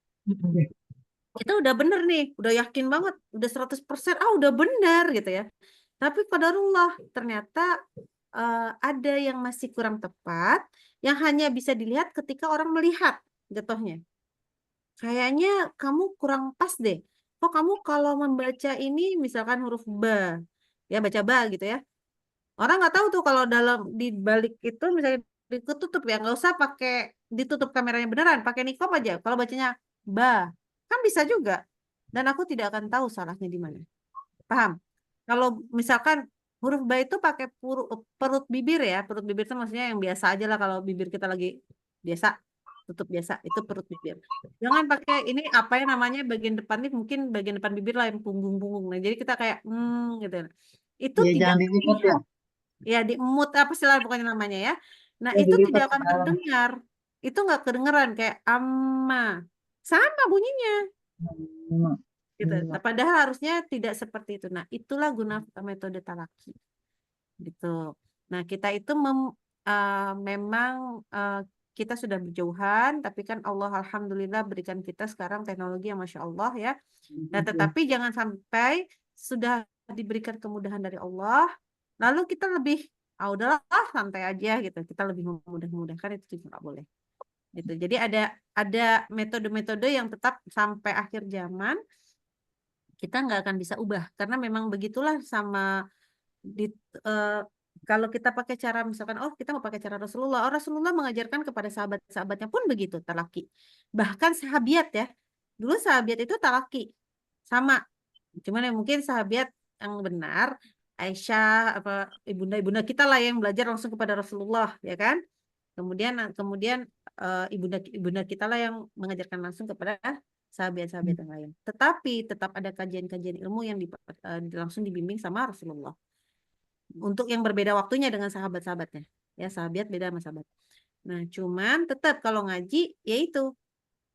Kita udah bener nih, udah yakin banget, udah 100%, udah bener gitu ya. Tapi qadarullah, ternyata ada yang masih kurang tepat, yang hanya bisa dilihat ketika orang melihat jatuhnya. Kayaknya kamu kurang pas deh. Kok kamu kalau membaca ini, misalkan huruf ba, ya baca ba gitu ya. Orang nggak tahu tuh kalau dalam di balik itu misalnya ditutup ya, nggak usah pakai ditutup kameranya beneran, pakai niqab aja. Kalau bacanya ba, kan bisa juga. Dan aku tidak akan tahu salahnya di mana. Paham? Kalau misalkan huruf ba itu pakai perut bibir ya, perut bibir itu maksudnya yang biasa aja lah kalau bibir kita lagi biasa, tutup biasa, itu perut bibir. Jangan pakai ini apa ya namanya bagian depan nih, mungkin bagian depan bibir lah yang punggung-punggung. Nah, jadi kita kayak gitu. itu
Ya,
tidak
jangan dilipet ya.
terlihat. Ya, di mute apa sih pokoknya namanya ya. Nah,
Ya,
itu
dilipet
tidak
ke
akan
dalam.
terdengar. Itu nggak kedengeran kayak amma. Sama bunyinya
Hmm.
gitu. Nah, padahal harusnya tidak seperti itu. Nah, itulah guna metode talaki gitu. Nah, kita itu memang kita sudah berjauhan, tapi kan Allah alhamdulillah berikan kita sekarang teknologi yang masya Allah ya. Nah, tetapi jangan sampai sudah diberikan kemudahan dari Allah, lalu kita lebih, udahlah santai aja gitu. Kita lebih memudah-mudahkan, itu juga nggak boleh. Gitu. Jadi ada metode-metode yang tetap sampai akhir zaman kita nggak akan bisa ubah karena memang begitulah sama di kalau kita pakai cara misalkan kita mau pakai cara Rasulullah, Rasulullah mengajarkan kepada sahabat-sahabatnya pun begitu talaki. Bahkan sahabiat ya. Dulu sahabiat itu talaki sama. Cuman ya mungkin sahabiat yang benar Aisyah apa ibunda kita lah yang belajar langsung kepada Rasulullah ya kan. Kemudian ibunda kita lah yang mengajarkan langsung kepada sahabat-sahabat yang lain. Tetapi tetap ada kajian-kajian ilmu yang langsung dibimbing sama Rasulullah. Untuk yang berbeda waktunya dengan sahabat-sahabatnya. Ya, sahabat beda sama sahabat. Nah, cuman tetap kalau ngaji yaitu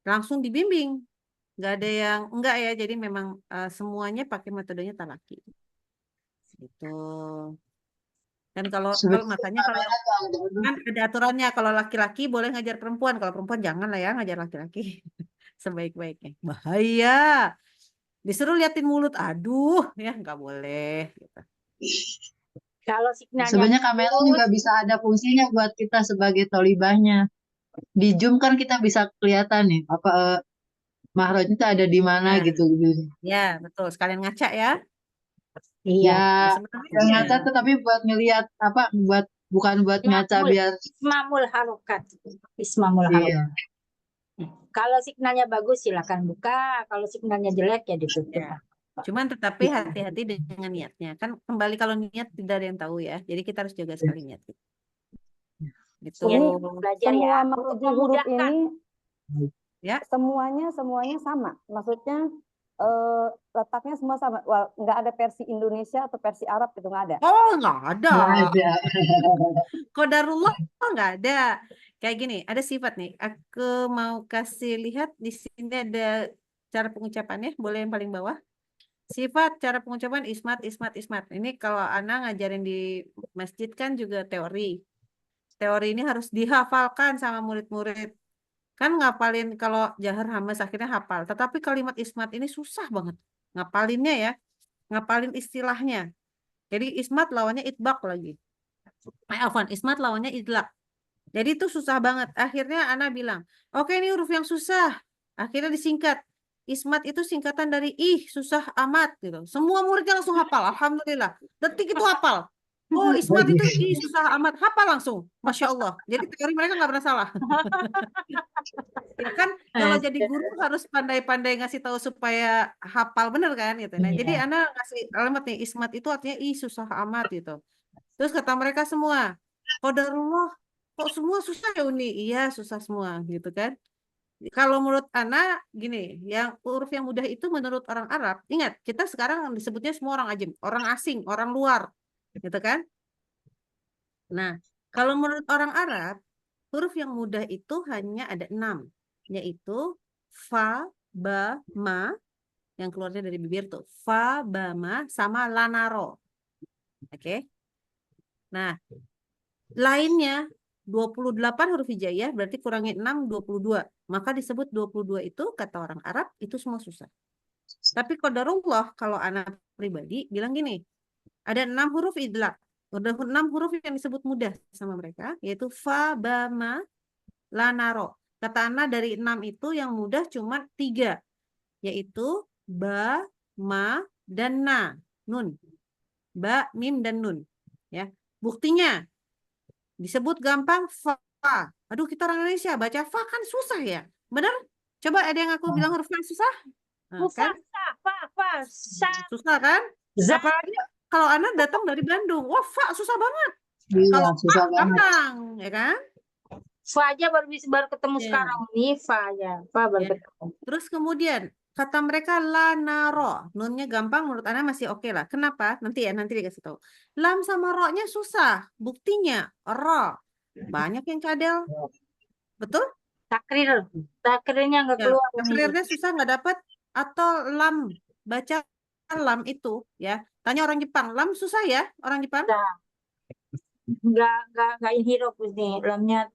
langsung dibimbing. Nggak ada yang enggak ya. Jadi memang semuanya pakai metodenya talaki. Gitu. Dan kalau makanya kalau kan ada aturannya kalau laki-laki boleh ngajar perempuan, kalau perempuan jangan lah ya ngajar laki-laki sebaik-baiknya. Bahaya. Disuruh liatin mulut, aduh ya nggak boleh. Gitu.
Kalau signalnya
Sebenarnya kamera juga bisa ada fungsinya buat kita sebagai tolibahnya. Di Zoom kan kita bisa kelihatan nih apa mahrajnya itu ada di mana
Nah,
gitu.
ya betul. Sekalian ngaca ya.
iya.
Ya,
Nah,
yang
sebenarnya
ngaca tuh tapi buat ngelihat apa bukan buat ngaca
Ismamul,
biar
ismamul harokat. Ismamul harokat.
iya.
Kalau signalnya bagus silakan buka, kalau signalnya jelek ya ditutup.
ya. Cuman tetapi hati-hati dengan niatnya. Kan kembali kalau niat tidak ada yang tahu ya. Jadi kita harus jaga sekali niat. Gitu.
Ini
Belajar
semua
ya,
makhraj
untuk
huruf
memudahkan.
ini
Ya.
semuanya sama. Maksudnya letaknya semua sama. Wah, nggak ada versi Indonesia atau versi Arab itu nggak ada.
Oh, nggak ada.
Nggak ada.
Qadarullah nggak ada. Kayak gini, ada sifat nih. Aku mau kasih lihat di sini ada cara pengucapannya. Boleh yang paling bawah. Sifat cara pengucapan ismat. Ini kalau Ana ngajarin di masjid kan juga teori. Teori ini harus dihafalkan sama murid-murid. Kan ngapalin kalau jahar hamas akhirnya hafal. Tetapi kalimat ismat ini susah banget. Ngapalinnya ya. Ngapalin istilahnya. Jadi ismat lawannya itbaq lagi. Afwan, ismat lawannya idlaq. Jadi itu susah banget. Akhirnya Ana bilang, oke ini huruf yang susah. Akhirnya disingkat. Ismat itu singkatan dari susah amat gitu. Semua muridnya langsung hafal. Alhamdulillah. Detik itu hafal. Oh, ismat itu susah amat. Hafal langsung. Masya Allah. Jadi teori mereka nggak pernah salah. Ya kan kalau jadi guru harus pandai-pandai ngasih tahu supaya hafal bener kan gitu. Nah, jadi Ana ngasih alamat nih ismat itu artinya susah amat gitu. Terus kata mereka semua, qadarullah kok semua susah ya Uni? Iya, susah semua gitu kan. Kalau menurut Ana gini, yang huruf yang mudah itu menurut orang Arab, ingat kita sekarang disebutnya semua orang ajam, orang asing, orang luar, gitu kan? Nah, kalau menurut orang Arab, huruf yang mudah itu hanya ada 6, yaitu fa, ba, ma, yang keluarnya dari bibir tuh, fa, ba, ma, sama lanaro. Oke? Nah, lainnya 28 huruf hijaiyah berarti kurangi 6, 22. Maka disebut 22 itu kata orang Arab itu semua susah. Tapi qadarullah kalau anak pribadi bilang gini, ada 6 huruf idlaq. Ada 6 huruf yang disebut mudah sama mereka, yaitu fa, ba, ma, la, naro. Kata Ana dari 6 itu yang mudah cuma 3, yaitu ba, ma, dan na, nun. Ba, mim, dan nun. Ya, buktinya disebut gampang fa. Aduh, kita orang Indonesia baca fa kan susah ya. Benar? Coba ada yang aku bilang huruf fa susah? Nah, kan? Susah kan? Apalagi kalau Ana datang dari Bandung. Wah, fa susah banget.
Iya,
Kalau
susah
fa
banget.
gampang, ya kan?
Fa aja baru ketemu
Ya.
sekarang nih, fa aja. Fa baru
Ya.
ketemu.
Terus kemudian kata mereka la naro. Nunnya gampang, menurut Ana masih oke lah. Kenapa? Nanti dikasih tahu. Lam sama ro-nya susah. Buktinya ro. Banyak yang cadel. Betul?
Takrirnya nggak
Ya,
keluar nih.
takrirnya susah nggak dapat. Atau lam. Baca lam itu ya. Tanya orang Jepang. Lam susah ya orang Jepang?
Nggak inhirop ini, lamnya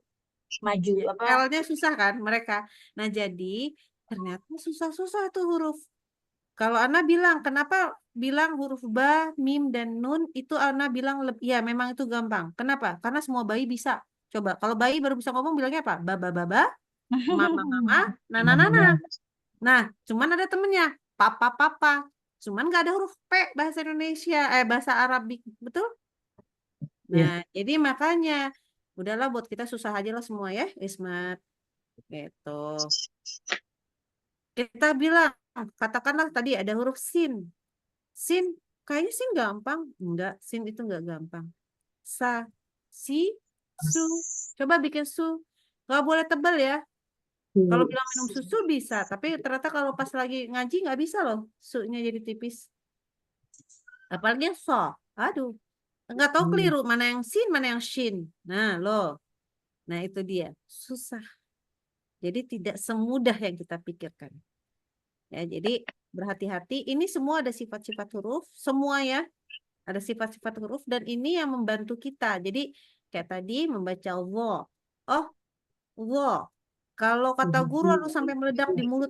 maju apa?
L-nya susah kan mereka. Nah, jadi ternyata susah-susah tuh huruf. Kalau Ana bilang, kenapa bilang huruf ba, mim, dan nun itu Ana bilang, ya memang itu gampang. Kenapa? Karena semua bayi bisa. Coba, kalau bayi baru bisa ngomong bilangnya apa? Ba, ba, ba, ba, mama, mama, nana, nana. Nah, cuman ada temennya, papa, papa. Cuman nggak ada huruf P bahasa Indonesia, bahasa Arabik, betul?
Iya.
Nah, jadi makanya, udahlah buat kita susah aja lah semua ya, Ismat. Gitu. Kita bilang, katakanlah tadi ada huruf sin. Sin, kayaknya sin gampang. Enggak, sin itu enggak gampang. Sa, si, su. Coba bikin su. Nggak boleh tebal ya. Kalau bilang minum susu bisa, tapi ternyata kalau pas lagi ngaji nggak bisa loh. Su-nya jadi tipis. Apalagi yang so. Aduh, nggak tahu keliru mana yang sin, mana yang shin. Nah, loh. Nah, itu dia. Susah. Jadi tidak semudah yang kita pikirkan. Ya, jadi berhati-hati. Ini semua ada sifat-sifat huruf, semua ya. Ada sifat-sifat huruf dan ini yang membantu kita. Jadi kayak tadi membaca wo. Oh, wo. Kalau kata guru harus sampai meledak di mulut.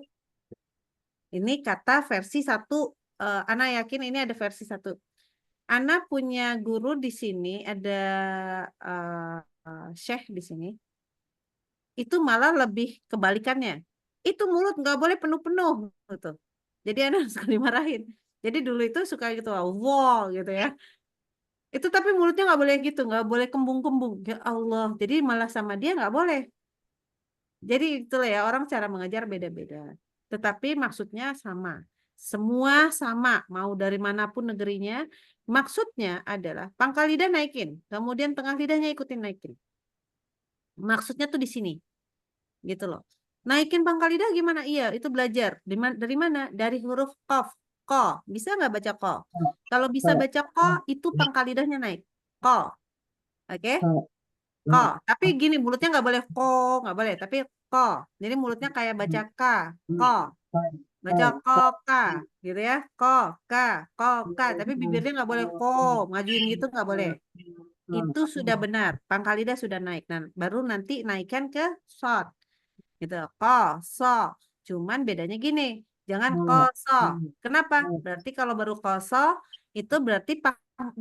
Ini kata versi 1. Ana yakin ini ada versi 1. Ana punya guru di sini, ada Syekh di sini. Itu malah lebih kebalikannya. Itu mulut nggak boleh penuh-penuh gitu. Jadi Ana suka dimarahin. Jadi dulu itu suka gitu, wow gitu ya. Itu tapi mulutnya nggak boleh gitu, nggak boleh kembung-kembung. Ya Allah, jadi malah sama dia nggak boleh. Jadi itulah ya, orang cara mengajar beda-beda. Tetapi maksudnya sama. Semua sama, mau dari manapun negerinya. Maksudnya adalah pangkal lidah naikin, kemudian tengah lidahnya ikutin naikin. Maksudnya tuh di sini, gitu loh. Naikin pangkal lidah gimana? Iya, itu belajar. Dari mana? Dari huruf qaf. Ko. Bisa nggak baca ko? Kalau bisa baca ko, itu pangkal lidahnya naik. Ko. Oke? Ko. Tapi gini, mulutnya nggak boleh ko, nggak boleh. Tapi ko. Jadi mulutnya kayak baca ka. Ko. Baca ko, ka. Gitu ya. Ko, ka, ko, ka. Tapi bibirnya nggak boleh ko. Ngajuin gitu nggak boleh. Itu sudah benar. Pangkal lidah sudah naik. Nah, baru nanti naikkan ke short. Gitu. Ko, so. Cuman bedanya gini. Jangan ko, so. Kenapa? Berarti kalau baru ko, so, itu berarti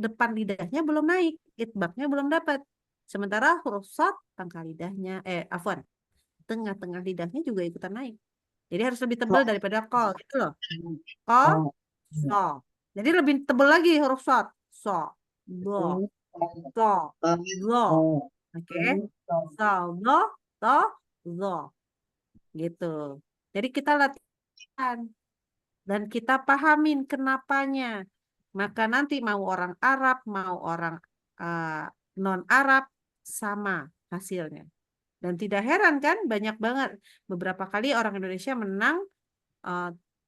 depan lidahnya belum naik. Itbaknya belum dapat. Sementara huruf short, pangkal lidahnya, afwan. Tengah-tengah lidahnya juga ikutan naik. Jadi harus lebih tebal daripada ko. Gitu loh. Ko, so. Jadi lebih tebal lagi huruf short. So, do, to, zo. Oke. So, do, to, zo. Gitu. Jadi kita latihan dan kita pahamin kenapanya. Maka nanti mau orang Arab, mau orang non-Arab, sama hasilnya. Dan tidak heran kan, banyak banget. Beberapa kali orang Indonesia menang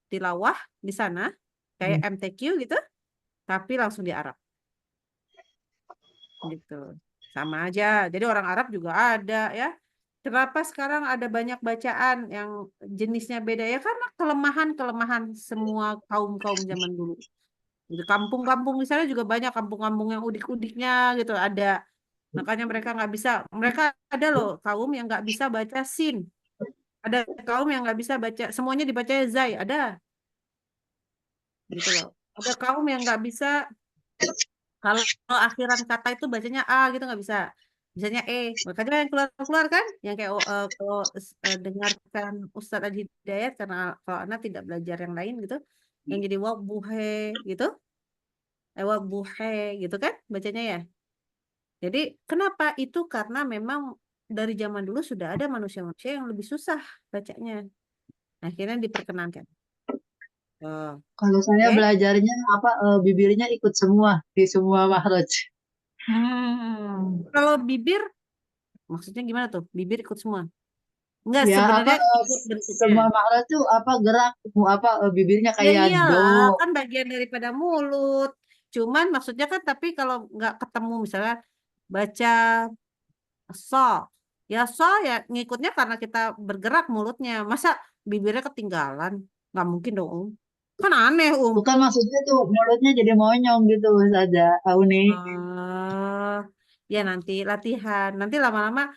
tilawah di sana, kayak MTQ gitu, tapi langsung di Arab. Gitu. Sama aja. Jadi orang Arab juga ada ya. Kenapa sekarang ada banyak bacaan yang jenisnya beda ya? Karena kelemahan-kelemahan semua kaum-kaum zaman dulu. Di kampung-kampung misalnya juga banyak kampung-kampung yang udik-udiknya gitu ada. Makanya mereka nggak bisa. Mereka ada loh kaum yang nggak bisa baca sin. Ada kaum yang nggak bisa baca. Semuanya dibaca zai. Ada. Gitu loh. Ada kaum yang nggak bisa. Kalau akhiran kata itu bacanya A gitu nggak bisa. Misalnya makanya yang keluar-keluar kan, yang kayak kalau dengarkan Ustadz Adi Hidayat karena kalau anak tidak belajar yang lain gitu, yang jadi wak buhe gitu, wak buhe gitu kan bacanya ya. Jadi kenapa itu karena memang dari zaman dulu sudah ada manusia-manusia yang lebih susah bacanya, akhirnya diperkenankan.
Kalau saya
Oke.
belajarnya bibirnya ikut semua di semua makhraj.
Kalau bibir maksudnya gimana tuh? Bibir ikut semua. Enggak,
Ya apa
sebenarnya ikut bentuknya.
semua makhluk tuh apa gerak bibirnya
Ya
kayak
iyalah,
do.
kan bagian daripada mulut. Cuman maksudnya kan tapi kalau nggak ketemu misalnya baca so, ya so ya ngikutnya karena kita bergerak mulutnya. Masa bibirnya ketinggalan? Nggak mungkin dong. Kan aneh,
Bukan maksudnya tuh mulutnya jadi monyong gitu saja. Tahu nih.
Ya nanti latihan. Nanti lama-lama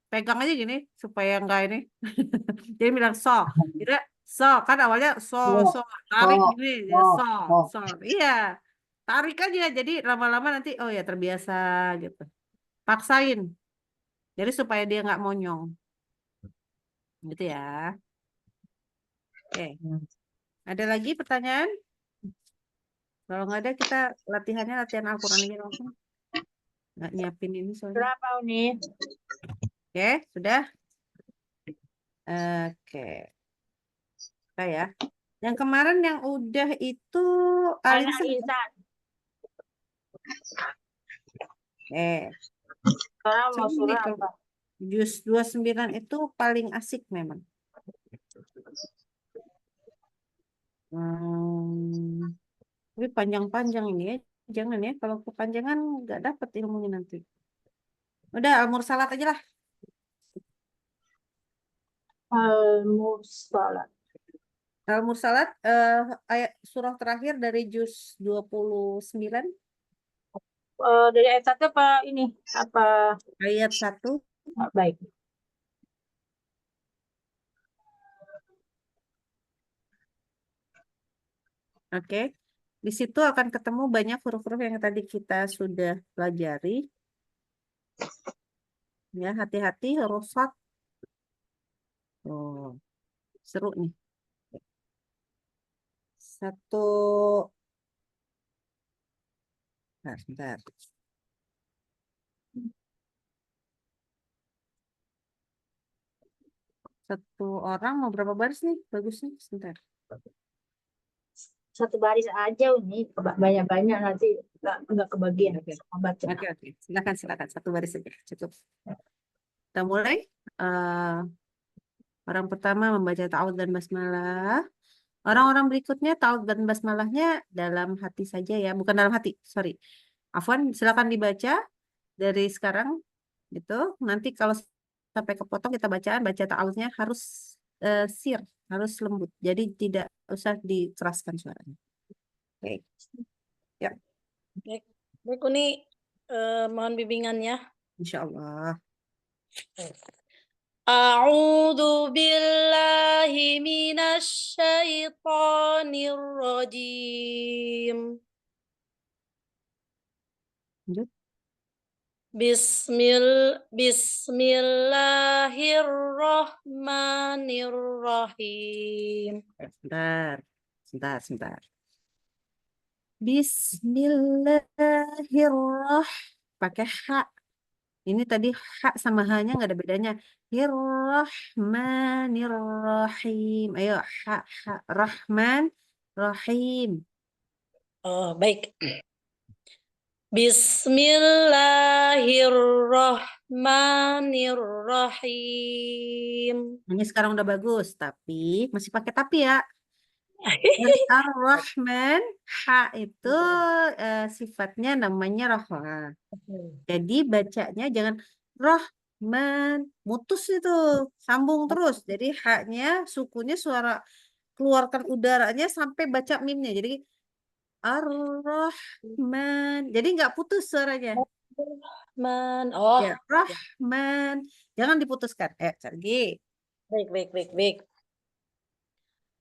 pegang aja gini supaya enggak ini. Jadi bilang so. Tidak so. Kan awalnya so,
Oh,
so. Tarik
oh,
gini. Ya,
oh,
so,
oh.
so. Iya. Tarik aja. Jadi lama-lama nanti, oh ya terbiasa gitu. Paksain. Jadi supaya dia nggak monyong. Gitu ya. Oke. Ada lagi pertanyaan? Kalau nggak ada kita latihannya latihan Al-Quran aja langsung. Nggak nyiapin ini soalnya.
Berapa nih?
Oke, sudah. Oke. Kita ya. Yang kemarin yang udah itu Alinsa.
Insan. Sekarang mau
Seru nih
suruh
kalau
apa?
jus 29 itu paling asik memang. Tapi panjang-panjang ini ya. Jangan ya, kalau kepanjangan nggak dapat ilmunya nanti. Udah, Al-Mursalat aja lah.
Al-Mursalat.
Al-Mursalat ayat surah terakhir dari juz 29
Dari ayat 1 apa ini? Apa?
ayat 1.
Baik.
Oke. Di situ akan ketemu banyak huruf-huruf yang tadi kita sudah pelajari. Ya, hati-hati huruf shad. Oh, seru nih. Satu. Bentar. Satu orang mau berapa baris nih? Bagusnya. Sebentar.
Satu baris aja ini. Banyak-banyak nanti nggak kebagian.
Oke.
Sama baca.
Oke. Silakan. Satu baris saja. Cukup. Kita mulai. Eh, orang pertama membaca ta'awudz dan basmalah. Orang-orang berikutnya ta'awudz dan basmalahnya dalam hati saja ya. Bukan dalam hati. Sorry. Afwan, silakan dibaca dari sekarang. Gitu. Nanti kalau sampai kepotong kita baca ta'awudznya harus sir. Harus lembut. Jadi tidak usah dikeraskan suaranya. Oke. Ya.
Baik, baik Uni, mohon bimbingannya.
Insya Allah.
A'udzu billahi minasy syaithanir rajim.
Lanjut.
Bismillahirrahmanirrahim.
Sebentar. Bismillahirrahmanirrahim. Pakai hak. Ini tadi hak sama hanya nggak ada bedanya. Irrahmanirrahim. Ayo hak rahman rahim.
Oh, baik. Bismillahirrahmanirrahim.
Ini sekarang udah bagus, tapi masih pakai tapi ya. Dan Ar-Rahman, ha itu sifatnya namanya rahman. Jadi bacanya jangan Rahman, mutus itu, sambung terus. Jadi haknya, sukunya suara keluarkan udaranya sampai baca mimnya. Jadi Ar-Rahman. Jadi nggak putus suaranya.
Rahman. Oh,
Ya, Rahman. Jangan diputuskan. Lagi.
baik.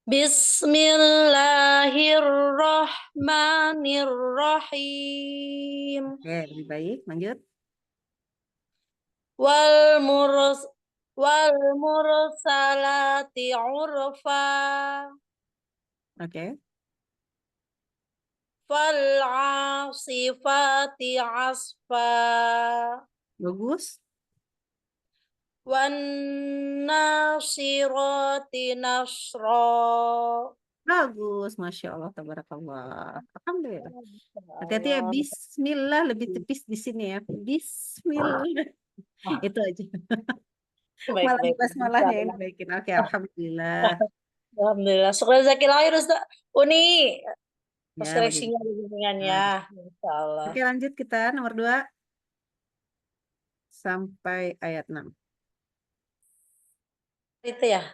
Bismillahirrahmanirrahim.
Oke, lebih baik. Lanjut.
Wal mursalati urfa.
Oke.
Fal asifati asfa.
Bagus.
Wan nasirati nasra.
Bagus. Masya Allah. Tabarakallah. Alhamdulillah. Hati-hati ya. Bismillah. Lebih tipis di sini ya. Bismillah. Itu aja.
Baik,
Malah di
baik.
basmalahnya yang
Insyaallah.
dibaikin. Oke, alhamdulillah.
Alhamdulillah. Syukur Zakilahir Ustaz. Uni, terus
Ya, begitu.
koreksinya bimbingannya. Insyaallah.
Oke, lanjut kita nomor 2 sampai ayat 6.
Itu ya.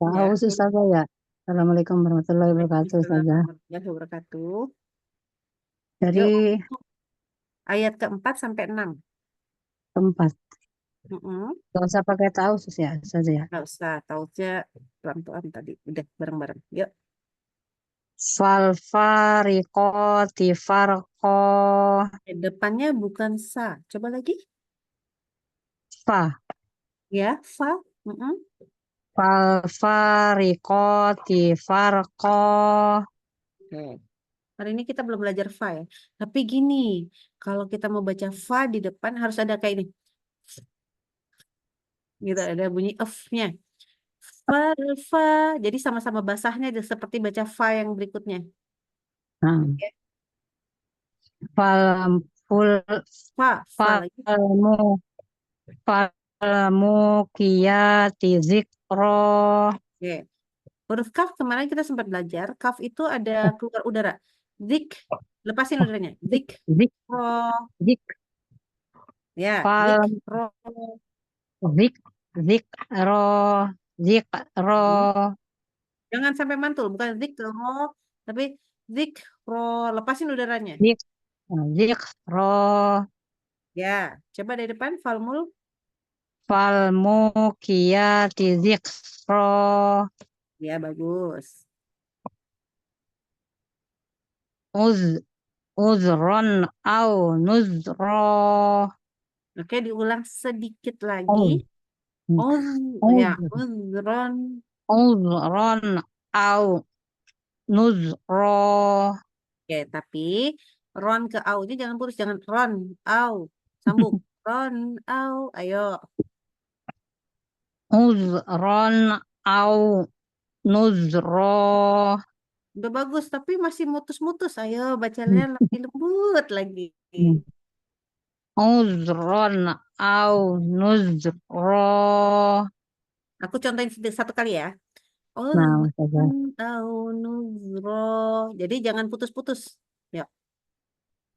Ya.
Tahu Ustazah ya. Assalamualaikum warahmatullahi wabarakatuh Ustazah.
Waalaikumsalam warahmatullahi wabarakatuh.
Dari
Yuk, ayat keempat sampai 6.
tempat.
Mm-mm.
Gak usah pakai tahu ya Ustazah ya.
Nggak usah, tahunya pelan-pelan tadi. Udah bareng-bareng. Yuk.
Fal fariqati farqa
Depannya bukan sa. Coba lagi.
fa.
Ya, fa. Mm-mm.
Fal fariqati farqa.
Oke. Hari ini kita belum belajar fa ya. Tapi gini, kalau kita mau baca fa di depan harus ada kayak ini. Gitu, ada bunyi f-nya. Fa, fa. Jadi sama-sama basahnya seperti baca fa yang berikutnya.
Nah, fal ful
Fa, fa
fal
lagi.
mu fal muqiyati zikra.
Oke. Huruf kaf kemarin kita sempat belajar. Kaf itu ada keluar udara. Zik. Lepasin udaranya. Zik.
Zik
Ro.
zik
Ya.
fal
Zik. Ro.
zik zikra zikra.
Jangan sampai mantul. Bukan zik ro. Tapi zik ro. Lepasin udaranya.
Zik zikra
Ya. Coba dari depan. Falmul.
fal muqiyati zikra.
Ya, bagus.
uz uzron au nuzra.
Oke, diulang sedikit lagi.
uz
Uz. Ya.
uz
Uzron.
uzron au nuzra.
Oke, tapi ron ke au-nya jangan putus. Jangan ron. Au. Sambung. Ron. Au. Ayo.
Uzron au nuzra.
Udah bagus, tapi masih mutus-mutus. Ayo, bacanya lebih lembut lagi.
Uzron au nuzra.
Aku contohin satu kali ya.
Nah, Ustazah.
Uzron au nuzro. Jadi jangan putus-putus. Ya.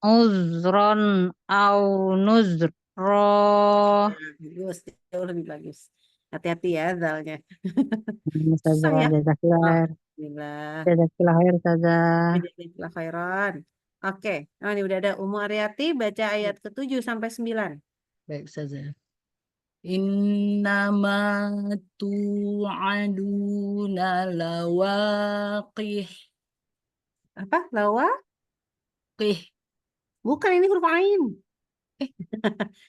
Uzron au nuzra.
Bagus, jauh lebih bagus. Hati-hati ya, zalnya. Susah
Ustazah,
ya.
jazakillah khair.
Alhamdulillah.
Jazakillah khair, Ustazah.
Jazakallah khairan. Oke, nah ini udah ada Umu Aryati baca ayat ke-7 sampai 9.
Baik Ustazah. Innama tu'aduna lawaqih.
Apa? Lawa?
Qih.
Bukan, ini huruf ain.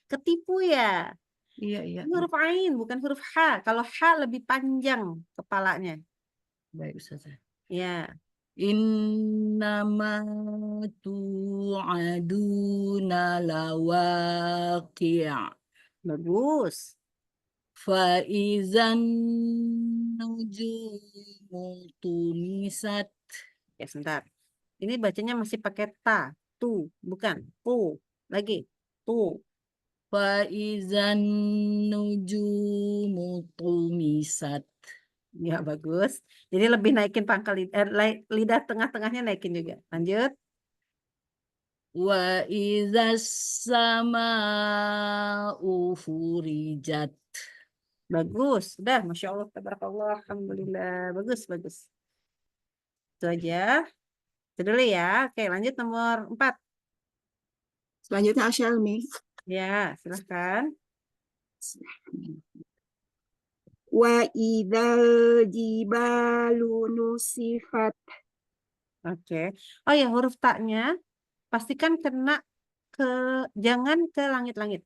Ketipu ya.
Iya.
Ini huruf ain, bukan huruf H. Kalau H lebih panjang kepalanya.
Baik Ustazah.
Ya.
Innama tu'aduna lawaqih.
Bagus.
Faizan nujumu tumisat.
Ya, sebentar. Ini bacanya masih pakai ta. Tu, bukan. Tu. Lagi. Tu.
Faizan nujumu tumisat.
Ya, bagus. Jadi lebih naikin pangkal lidah tengah-tengahnya naikin juga. Lanjut.
Wa izas sama'u furijat.
Bagus. Udah, Masya Allah. Tabarakallah. Alhamdulillah. Bagus, bagus. Itu aja. Itu dulu ya. Oke, lanjut nomor 4.
Selanjutnya Asyalmi.
Ya, silahkan.
Wa idzal jibalu nusifat.
Oke. Oh ya, huruf taknya pastikan kena ke, jangan ke langit-langit.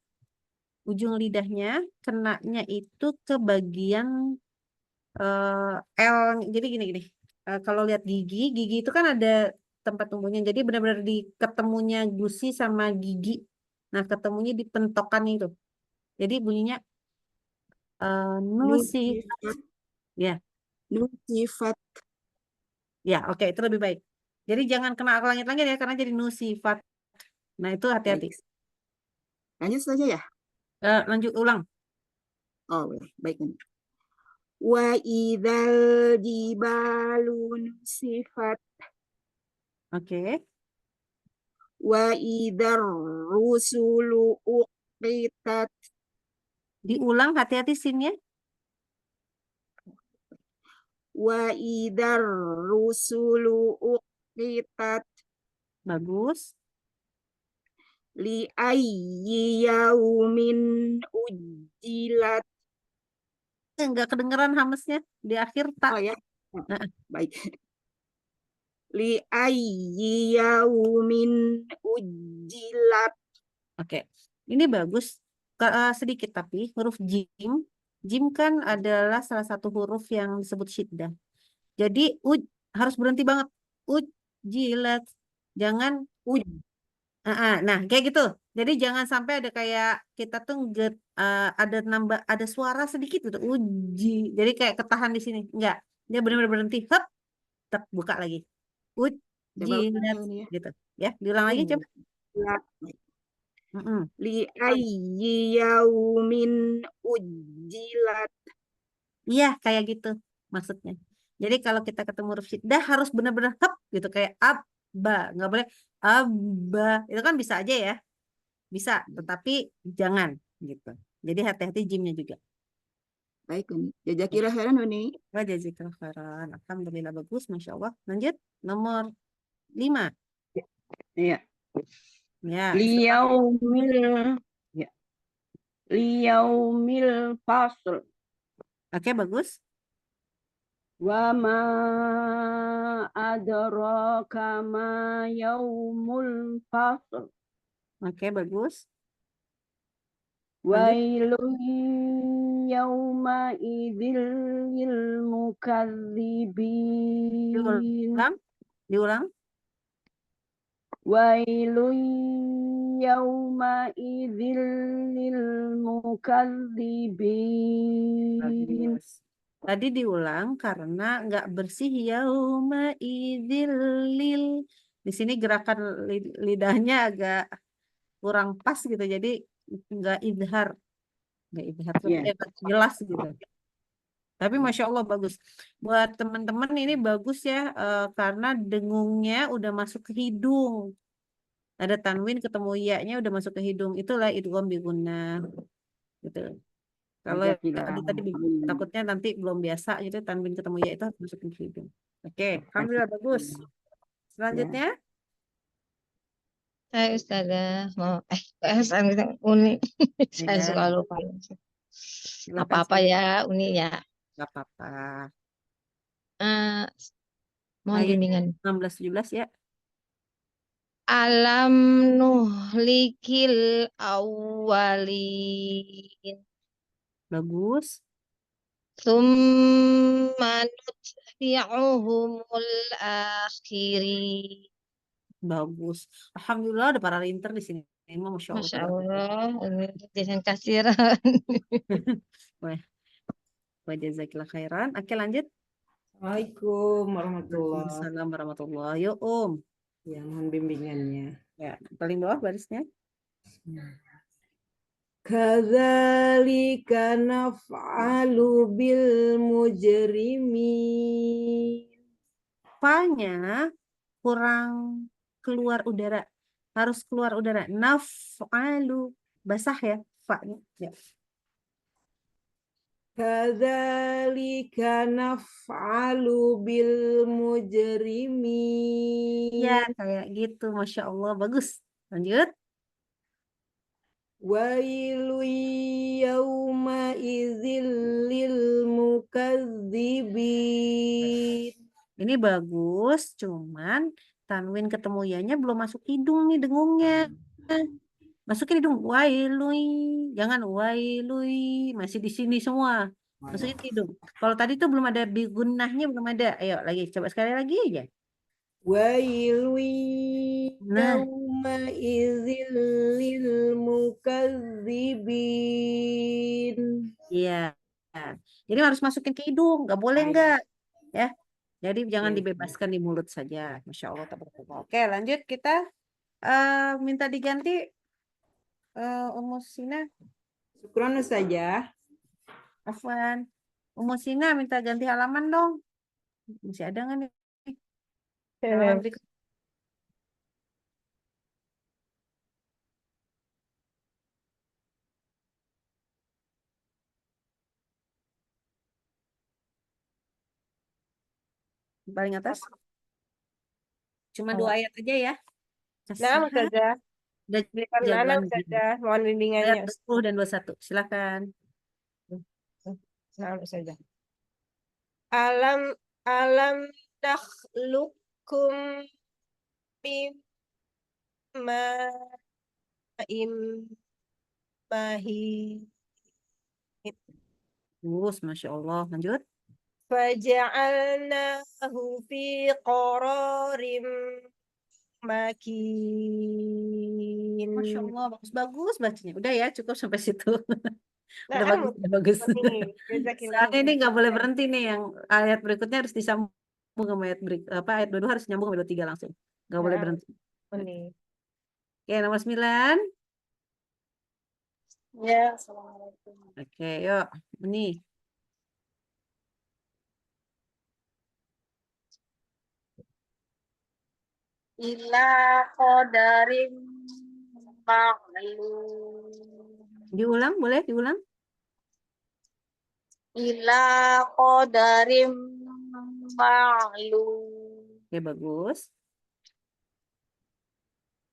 Ujung lidahnya kenanya itu ke bagian L. Jadi gini. Kalau lihat gigi itu kan ada tempat tumbuhnya. Jadi benar-benar di ketemunya gusi sama gigi. Nah, ketemunya di pentokan itu. Jadi bunyinya nusi.
Nusifat.
Ya.
Nusifat.
Ya, oke, itu lebih baik. Jadi jangan kena ke langit-langit ya, karena jadi nusifat. Nah, itu hati-hati.
Baik. Lanjut saja ya.
Lanjut ulang.
Oh, baik Umi. Wa idzal jibalu nusifat
Oke.
wa idzar rusulu uqitat
Diulang hati-hati sinnya.
wa idzar rusulu uqitat
Bagus.
li ayyi yaumin ujjilat.
Enggak kedengeran hamesnya di akhir tak.
Oh ya.
Nah,
Baik. Li ayyi yaumin ujjilat.
oke. Ini bagus. Sedikit tapi huruf jim. Jim kan adalah salah satu huruf yang disebut syiddah. Jadi harus berhenti banget. Jilat. Jangan nah, kayak gitu. Jadi jangan sampai ada kayak kita tuh ada suara sedikit gitu. Jadi kayak ketahan di sini. Enggak. Dia benar-benar berhenti. Hop. Tak buka lagi.
Coba ulangi
Jilat
Uni ya.
gitu. Ya, diulang lagi coba.
Ujjilat.
Mm-mm.
Li ayyi yaumin ujjilat.
Iya, kayak gitu maksudnya. Jadi kalau kita ketemu huruf syiddah harus benar-benar hop gitu kayak abba, nggak boleh abba. Itu kan bisa aja ya, bisa, tetapi jangan gitu. Jadi hati-hati jimnya juga.
Baik Uni. Jazakillah khairan Uni.
Wa jazakallahu khairan. Alhamdulillah bagus, masya Allah. Lanjut nomor 5.
Iya.
Ya,
Liyaumil ya. Liyaumil fasl.
oke bagus.
Wa ma adraka ma yaumul fasl.
Oke bagus. Lanjut.
Wailun yauma idzil lil mukadzibin.
Diulang.
Wailun yauma idzil lil mukadzibin.
Bagus. Tadi diulang karena nggak bersih yauma idzil lil. Di sini gerakan lidahnya agak kurang pas gitu. Jadi nggak idhar. Nggak idhar.
Iya.
Nggak jelas gitu. Tapi Masya Allah bagus. Buat teman-teman ini bagus ya. Karena dengungnya udah masuk ke hidung. Ada tanwin ketemu ya-nya udah masuk ke hidung. Itulah idgham bi gunnah. Gitu. Kalau tadi takutnya nanti belum biasa gitu tanwin ketemu ya itu harus masukin ke hidung. Oke, alhamdulillah bagus. Selanjutnya,
Hai Ustazah, mau Uni. Saya
Ya.
suka lupa.
Silakan,
Apa-apa ya Uni ya.
nggak apa-apa.
Mohon
Ayat
bimbingan.
16-17 ya.
Alam nuhlikil awwalin.
Bagus.
Tsumma nutbi'uhumul akhirin.
Bagus. Alhamdulillah ada para rinter di sini. Masya Allah.
Masya Allah, jazakallahu khairan.
Wa jazakillah khairan. Oke, lanjut.
Assalamualaikum warahmatullahi
Waalaikumsalam warahmatullahi. Yuk,
Ya, mohon bimbingannya.
Ya, paling bawah barisnya.
Kadzalika naf'alu bil mujrimin.
Fa-nya kurang keluar udara. Harus keluar udara. Naf'alu. Basah ya, fa-nya. Ya.
Kadzalika naf'alu bil mujrimin.
Ya, kayak gitu. Masya Allah. Bagus. Lanjut.
Wailu yauma idzil lil mukadzibin.
Ini bagus, cuman tanwin ketemu ya-nya belum masuk hidung nih dengungnya. Masukin hidung. Wailui. Jangan wailui. Masih di sini semua. Masukin hidung. Kalau tadi tuh belum ada bigunnahnya, belum ada. Ayo lagi. Coba sekali lagi aja.
Wailu
Nah.
yauma idzil lil mukadzibin.
Iya. Jadi harus masukin ke hidung. Nggak boleh nggak. Ya. Jadi jangan dibebaskan di mulut saja. Masya Allah. Tabarakallah. Oke, lanjut kita minta diganti Ummu Sina.
Syukron saja.
Afwan. Umu Sina minta ganti halaman dong. Masih ada nggak nih? Halaman berikut. Paling atas. Cuma 2 ayat aja ya.
Nah,
Kasihan.
Ustazah.
Udah
Berikan
jagoan
mana
gini.
Ustazah? Mohon
Ayat
bimbingannya.
20 dan 21. Silakan.
Nah, Ustazah. Alam nakhluqukum min ma'in mahin.
Bagus, Masya Allah. Lanjut.
Faja'alnahu fi qararim makin.
Masya Allah, bagus-bagus bacanya. Udah ya, cukup sampai situ. Udah
Nah,
bagus, udah bagus.
nih, jazakillahu
Soalnya ini nggak boleh
khairan.
berhenti nih. Yang ayat berikutnya harus disambung sama ayat ayat 22 harus nyambung sama 23 langsung. Nggak boleh
Nah,
berhenti.
nih.
Oke, nomor 9.
Ya, assalamualaikum.
Oke, yuk. Ini.
Ila qadarim ma'lum.
Diulang, boleh diulang?
Ila qadarim ma'lum.
Oke, bagus.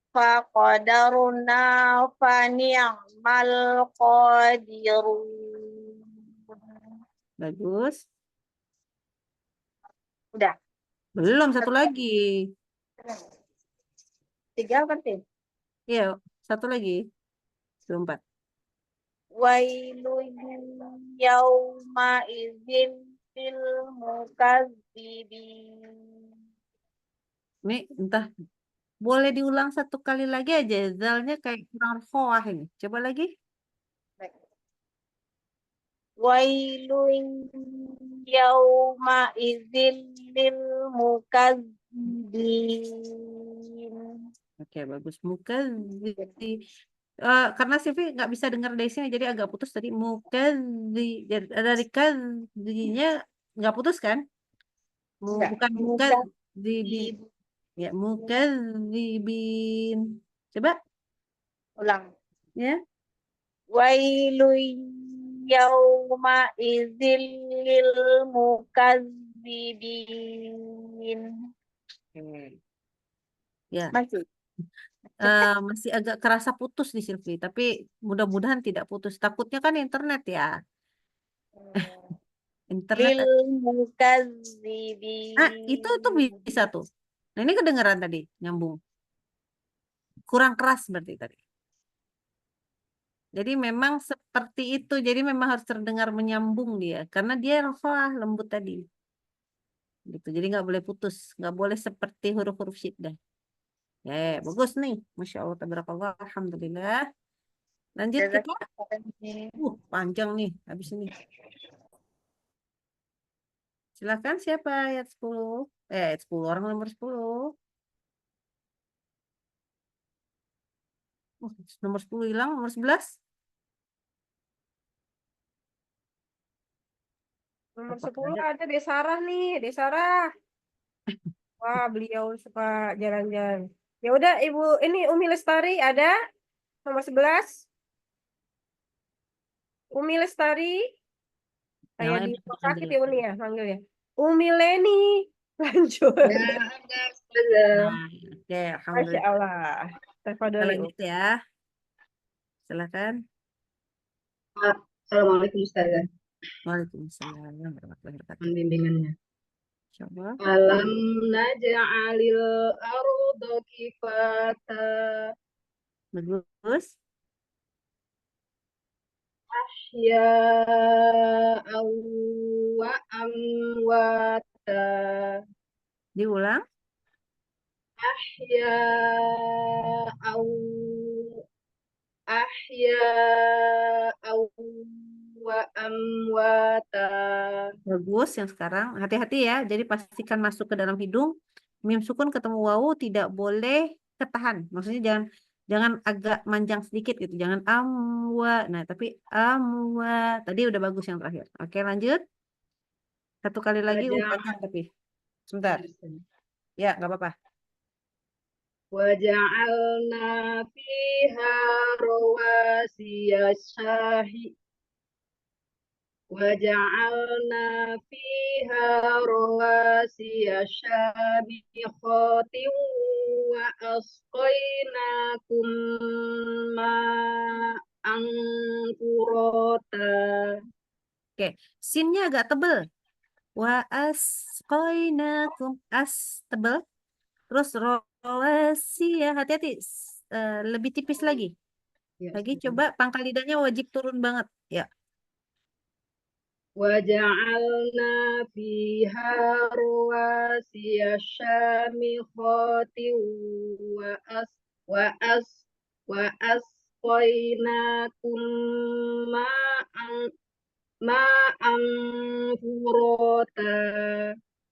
Faqadaruna fani'mal qadirun.
Bagus.
Udah.
Belum, satu lagi.
3 penting.
Yuk, satu lagi. 4.
Wailun yauma idzin lil mukazzibin.
Ini entah. Boleh diulang satu kali lagi aja. Zalnya kayak kurang khoah ini. Coba lagi.
Wailun yauma idzin lil mukazzibin.
Oke, bagus. Karena Sivi nggak bisa dengar dari sini, jadi agak putus tadi. Dari kadzinya nggak putus kan?
Enggak.
Bukan mukadzibin. Ya, mukadzibin. Coba.
Ulang.
Ya.
Wailun yauma idzin lil mukazzibin.
Ya.
Masih.
Masih agak kerasa putus di Silvi, tapi mudah-mudahan tidak putus. Takutnya kan internet ya. Internet.
Lil mukazzibin.
Itu bisa tuh. Nah, ini kedengeran tadi, nyambung. Kurang keras berarti tadi. Jadi memang seperti itu. Jadi memang harus terdengar menyambung dia. Karena dia rafah, lembut tadi. Gitu. Jadi nggak boleh putus. Nggak boleh seperti huruf-huruf syiddah. Bagus nih. Masya Allah, tabarakallah. Alhamdulillah. Lanjut kita. Panjang nih habis ini. Silakan siapa ayat 10? Ayat 10, orang nomor 10. Nomor 10 hilang, nomor 11.
Nomor 10 ada Desarah nih, Desarah. Wah, beliau suka jalan-jalan. Ya udah, Ibu, ini Umi Lestari ada nomor 11. Umi Lestari. Kayak di rumah sakit ya Uni ya, manggil ya. Umi Leni. Lanjut.
Ya, ada Ustazah.
Oke,
Masya
alhamdulillah.
Allah. Tafadhol, Ibu.
Lanjut ya. Silakan.
Assalamualaikum Ustazah.
Waalaikumsalam warahmatullahi wabarakatuh.
Mohon bimbingannya.
Coba.
Alam naj'alil arda kifata.
Bagus.
Ahya'aw wa amwata.
Diulang.
Ahya'aw wa amwata.
Bagus yang sekarang. Hati-hati ya. Jadi pastikan masuk ke dalam hidung. Mim sukun ketemu wawu tidak boleh ketahan. Maksudnya jangan Jangan agak manjang sedikit gitu. Jangan amwa. Nah, tapi amwa. Tadi udah bagus yang terakhir. Oke, lanjut. Satu kali lagi panjang tapi. Sebentar. Ya, nggak apa-apa.
وجعلنا فيها رواسي وجعلنا فيها رواسي شامخات وأسقيناكم ماء فراتا.
Oke, sinnya agak tebel. Wa asqainakum as tebel. Terus ya hati-hati. Lebih tipis lagi.
Ya,
Lagi coba pangkal lidahnya wajib turun banget. Ya.
وجعلنا فيها رواسي شامخات وأس وأسقيناكم ماء فراتا.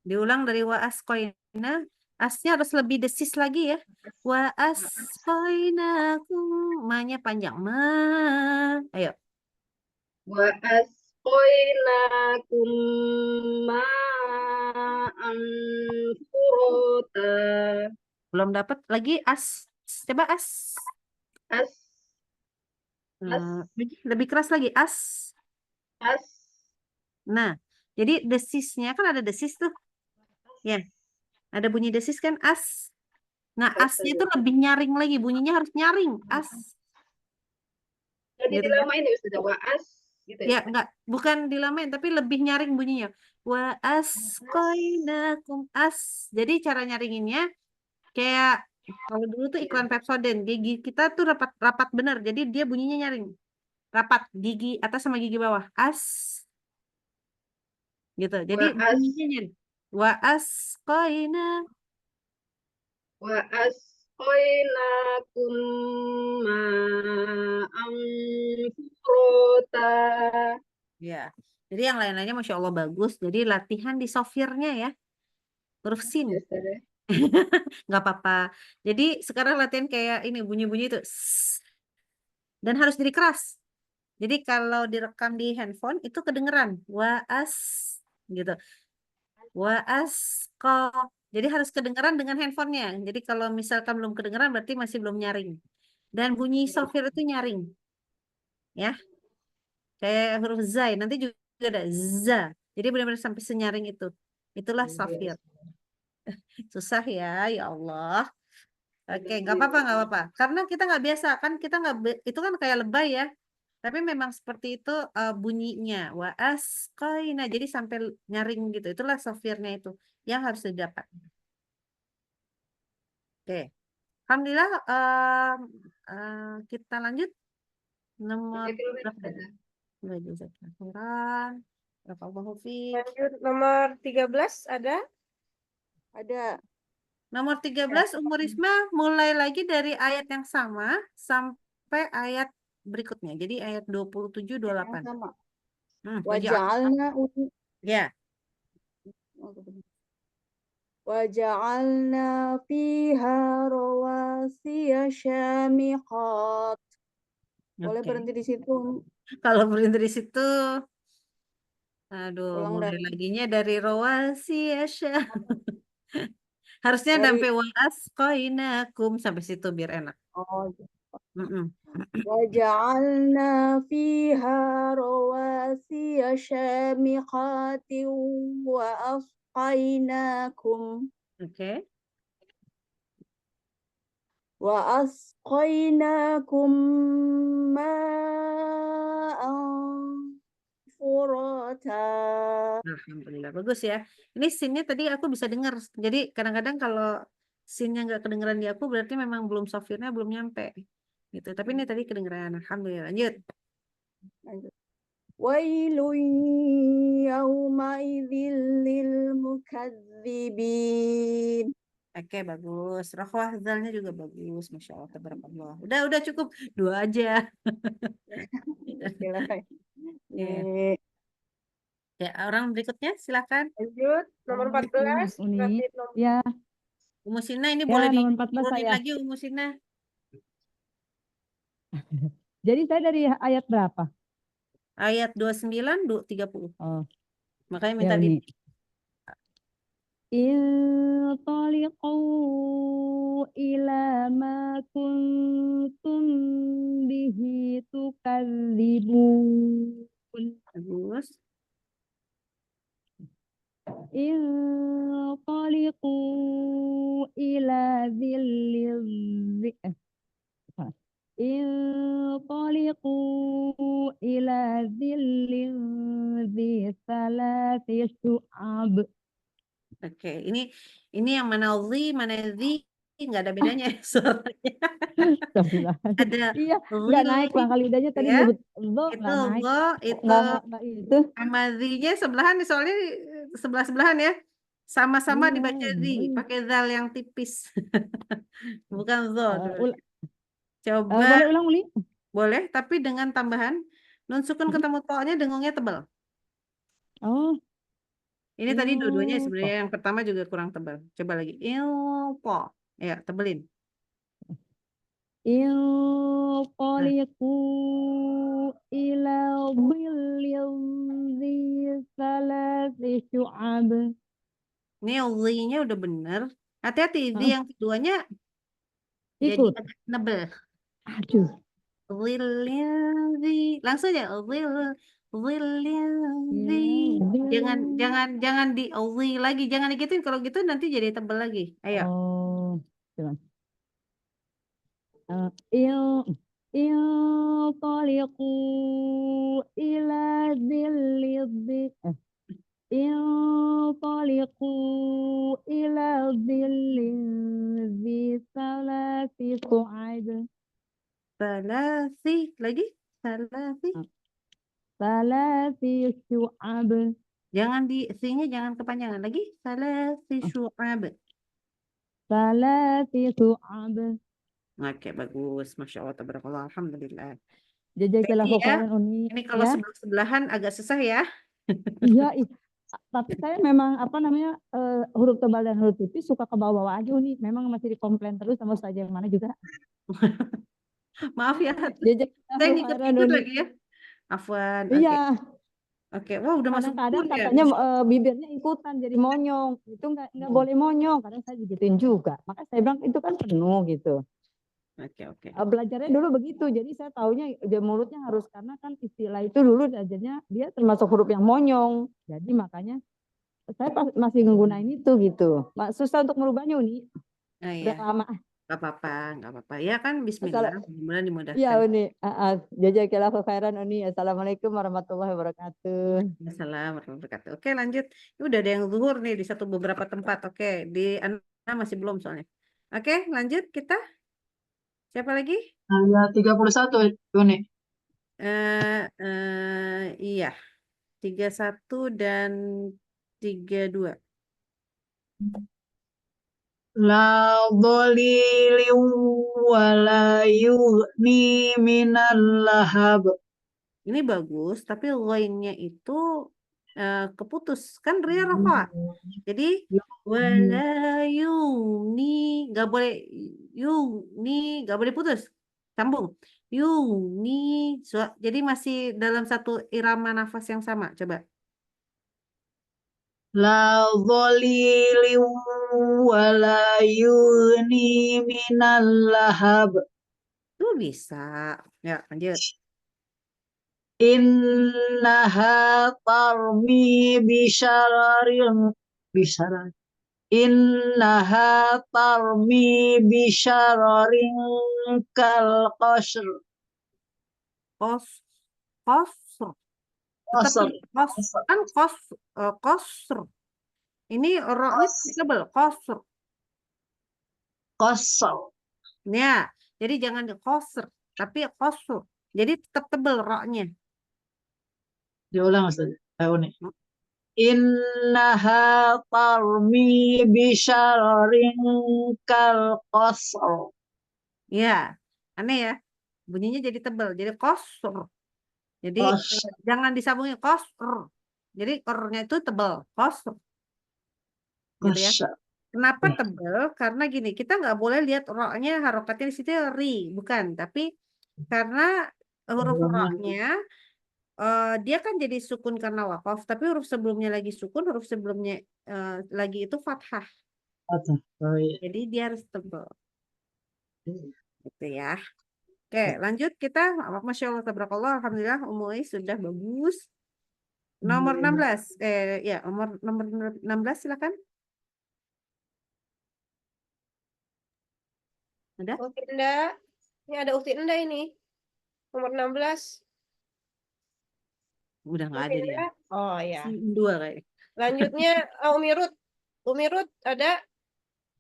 Diulang dari wa asqaina. Asnya harus lebih desis lagi ya. Wa asqainakum. Ma-nya panjang. Ma. Ayo.
وأسقيناكم ماء فراتا.
Belum dapat lagi as. Coba as.
As,
Lebih keras lagi as.
as.
Nah, jadi desisnya kan ada desis tuh. Ya. Ada bunyi desis kan as. Nah, asnya itu lebih nyaring lagi. Bunyinya harus nyaring. As.
Jadi
Gitu ya.
dilamain ya sudah waas gitu
Ya,
ya.
enggak. Bukan dilamain, tapi lebih nyaring bunyinya. Wa asqainakum as. Jadi cara nyaringinnya kayak kalau dulu tuh iklan Pepsodent. Gigi kita tuh rapat bener. Jadi dia bunyinya nyaring. Rapat. Gigi atas sama gigi bawah. As. Gitu. Jadi
Waas,
bunyinya nyaring. Wa asqaina.
وأسقيناكم ماء فراتا.
Ya. Jadi yang lain-lainnya Masya Allah bagus. Jadi latihan di software-nya ya. Huruf sin.
Ya, sudah.
Nggak apa-apa. Jadi sekarang latihan kayak ini bunyi-bunyi itu. Dan harus jadi keras. Jadi kalau direkam di handphone itu kedengeran. Waas gitu. Waas ko. Jadi harus kedengeran dengan handphonenya. Jadi kalau misalkan belum kedengeran berarti masih belum nyaring. Dan bunyi software itu nyaring. Ya. Kayak huruf zai. Nanti juga ada za. Jadi benar-benar sampai senyaring itu. Itulah software. Susah ya, ya Allah. Oke, nggak apa-apa, nggak apa-apa. Karena kita nggak biasa kan, kita nggak itu kan kayak lebay ya. Tapi memang seperti itu bunyinya. Wa asqaina. Jadi sampai nyaring gitu. Itulah softwarenya itu yang harus didapat. Oke. Alhamdulillah kita lanjut nomor berapa tadi?
Lanjut nomor 13 ada?
Ada.
Nomor 13 Ummu Risma mulai lagi dari ayat yang sama sampai ayat berikutnya. Jadi ayat 27 28.
Sama.
Waja'alna. Ya.
Waja'alna fiha rawasiya syamiqat. Boleh
Oke.
berhenti di situ.
Kalau berhenti di situ, aduh,
Ulang
mulai
dari
laginya dari rawasi asya. Harusnya
dari
sampai wa asqainakum sampai situ biar enak.
oh
Mm-mm.
وجعلنا فيها رواسي شامخات وأسقيناكم
Oke.
ماء فراتا.
Alhamdulillah bagus ya. Ini sinnya tadi aku bisa dengar. Jadi kadang-kadang kalau sinnya nggak kedengeran di aku berarti memang belum softwarenya belum nyampe. Gitu. Tapi ini tadi kedengeran. Alhamdulillah. Lanjut.
ويل يومئذ للمكذبين.
Oke, bagus. Rohwah zalnya juga bagus. Masya Allah, tabarakallah. Udah cukup. 2 aja. Ya. Ya, orang berikutnya silakan.
Lanjut nomor 14. Berarti nomor
Ya,
Umu Sina ini
ya
boleh
nomor 14
diturunin
saya.
lagi Umu Sina.
Jadi saya dari ayat berapa?
Ayat 29, 30.
Oh,
Makanya
ya
minta
Uni.
di
Intaliqu ila ma kuntum bihi tukadzibun.
bagus.
Intaliqu ila Intaliqu ila dhillin dhi salati syu'ab.
Oke, ini yang mana mana nggak ada bedanya suaranya. Ada
Iya, nggak naik
zilli,
pangkal lidahnya tadi
ya.
nyebut lo
Itu
nggak naik.
lo, itu
Nggak itu.
sama zi-nya sebelahan nih, soalnya sebelah-sebelahan ya. Sama-sama
Iya,
dibaca zi, pakai zal yang tipis. Bukan zo dulu. Coba
boleh ulang Uli?
boleh, tapi dengan tambahan nun sukun ketemu to-nya dengungnya tebal.
Oh,
Ini tadi dua-duanya
ilpo.
sebenarnya yang pertama juga kurang tebal. Coba lagi. Ilpo. Ya, tebelin.
Intaliqu ila dhillin dhi salati syu'ab.
Ini zi-nya udah bener. Hati-hati, zi yang keduanya jadi
Ikut.
agak nebel.
Aduh.
Zilin zi. Langsung aja. Zilin zi. Jangan di zi lagi. Jangan digituin. Kalau gitu nanti jadi tebel lagi. Ayo.
Oh, coba. Intaliqu ila dhillin Intaliqu ila dhillin dhi salati syu'ab.
Salasi. Lagi. Salasi.
Salati syu'ab.
Jangan di zi-nya jangan kepanjangan. Lagi. Salasi syu'ab.
Salati syu'ab.
Oke, bagus. Masya Allah, tabarakallah. Alhamdulillah.
Jazakallahu
Ya,
khairan Uni.
ini kalau
Ya.
sebelah-sebelahan agak susah ya.
Iya, tapi saya memang apa namanya huruf tebal dan huruf tipis suka ke bawah-bawah aja Uni. Memang masih dikomplain terus sama ustazah yang mana juga.
Maaf ya. Saya
Jazakallahu khairan
ngikut-ngikut
Uni.
lagi ya. Afwan. Oke.
Iya.
Oke. Wah, udah masuk
Kadang-kadang
buku ya.
katanya bibirnya ikutan jadi monyong. Itu nggak boleh monyong. Kadang saya digituin juga. Makanya saya bilang itu kan penuh gitu.
Oke.
Belajarnya dulu begitu. Jadi saya taunya dia mulutnya harus, karena kan istilah itu dulu belajarnya dia termasuk huruf yang monyong. Jadi makanya saya masih menggunakan itu gitu. Susah untuk merubahnya Uni.
Oh,
Udah
iya.
lama.
Gak apa-apa. Ya kan, bismillah. Mudah-mudahan dimudahkan.
Iya Uni. Jazakallahu khairan Uni. Assalamualaikum warahmatullahi wabarakatuh.
Assalamualaikum warahmatullahi wabarakatuh. Oke, lanjut. Ini udah ada yang zuhur nih di beberapa tempat. Oke, di Anda masih belum soalnya. Oke, lanjut kita. Siapa lagi?
Ayat 31 Yuni.
Iya. 31 dan 32.
La dhalilin wa la yughni minal lahab.
Ini bagus, tapi line-nya itu keputus. Kan ria rafa. Jadi wala yuni, nggak boleh putus. Sambung. Yuni. Jadi masih dalam satu irama nafas yang sama. Coba.
La dhalilin wa la yughni minal lahab.
Itu bisa. Ya, lanjut.
Innaha tarmi bisyararin Innaha tarmi bisyararin kal qasr.
Qasr. Kan qasr. Ini ro-nya tebal. Qasr. Ya, jadi jangan qasr, tapi qasr. Jadi tetap tebal ro-nya.
Diulang Ustaz. Innaha tarmi bisyararin kal qasr.
Ya, aneh ya. Bunyinya jadi tebal, jadi qasr. Jadi jangan disambungin qasr. Jadi r-nya itu tebal, qasr. Gitu ya. Kenapa tebal? Karena gini, kita nggak boleh lihat ro-nya harokatnya di situ ri, bukan, tapi Karena huruf ro-nya dia kan jadi sukun karena wakaf, tapi huruf sebelumnya lagi sukun, huruf sebelumnya lagi itu fathah.
Oh iya.
Jadi dia harus tebal. Gitu ya. Oke, lanjut kita. Masya Allah, tabarakallah, alhamdulillah, Umuy sudah bagus. Nomor 16. Ya, nomor 16 silakan. Ada?
Ukti Enda. Ini ada Ukti Enda ini. Nomor 16.
Udah nggak ada
Ukti
dia.
Enda. Oh ya.
Dua kayak.
Lanjutnya Umi Ruth. Umi Ruth ada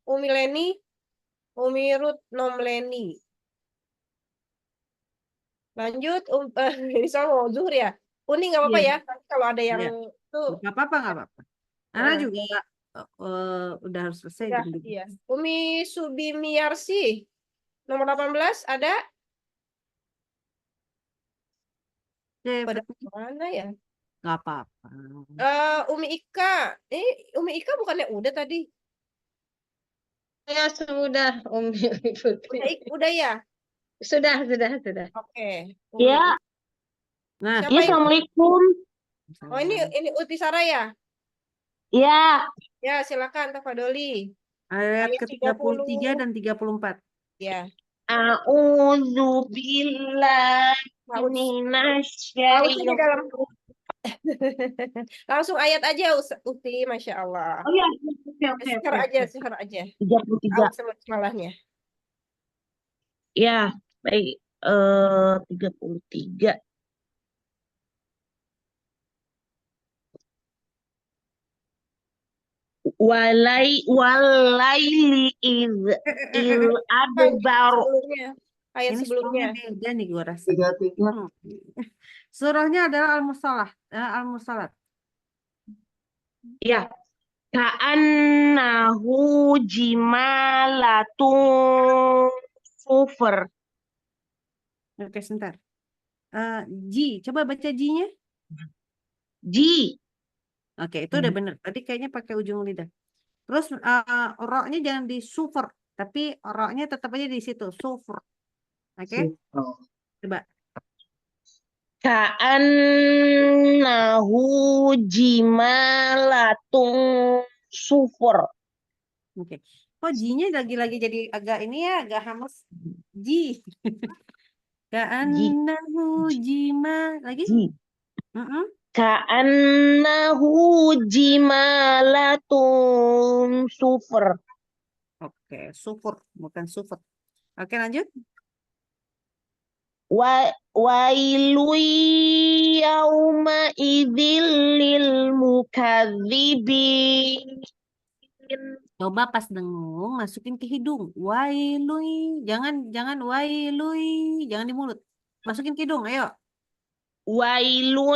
Umi Leni. Umi Ruth Nomleni. Lanjut, ini soal mau zuhur ya. Uni nggak apa-apa
Iya.
ya. Nanti kalau ada yang
Iya.
tuh.
Nggak apa-apa, nggak apa-apa. Ana
Nah,
juga udah harus selesai
udah,
jam 12.
iya. Umi Subimiarsi. Nomor 18 ada. Pada mana ya?
Nggak apa-apa.
Umi Ika. Umi Ika bukannya udah tadi?
Ya sudah, Umi Putri.
Udah ya?
Sudah.
Oke.
Ya,
Nah,
Siapa
ya,
ini?
Assalamualaikum.
Oh ini Uti Saraya.
Ya,
Ya silakan Tafadoli.
ayat
Ayat
ke-33 dan 34.
Ya.
a'udzu billahi
Paus ini
minasyaitonir
dalam. Langsung ayat aja Uti, Masya Allah.
Oh ya, oke.
Sihar aja.
33.
Tahu salahnya.
Ya, baik. 33. Walaili adbar.
Ayat
Ini
sebelumnya.
surahnya beda nih gue rasa.
33.
Surahnya adalah Al-Mursalat.
Ya. Ka'annahu jimalatun sufur.
Oke, sebentar. Ji, coba baca Ji-nya.
Ji.
Oke, itu udah bener. Tadi kayaknya pakai ujung lidah. Terus ro-nya jangan di sufur, tapi ro-nya tetap aja di situ, sufur. Oke? Coba.
Ka'annahu jimalatun sufur.
Oke. Kok Ji-nya lagi-lagi jadi agak ini ya, agak hamas. Ji. Ka'annahu jima. Lagi?
Ji. Ka'annahu jimalatun sufur.
Oke, sufur, bukan sufur. Oke, lanjut.
Wailu yauma idzil lil mukadzibin.
Coba pas dengung masukin ke hidung. Wailui, jangan wailui, jangan di mulut. Masukin ke hidung, ayo.
Wailu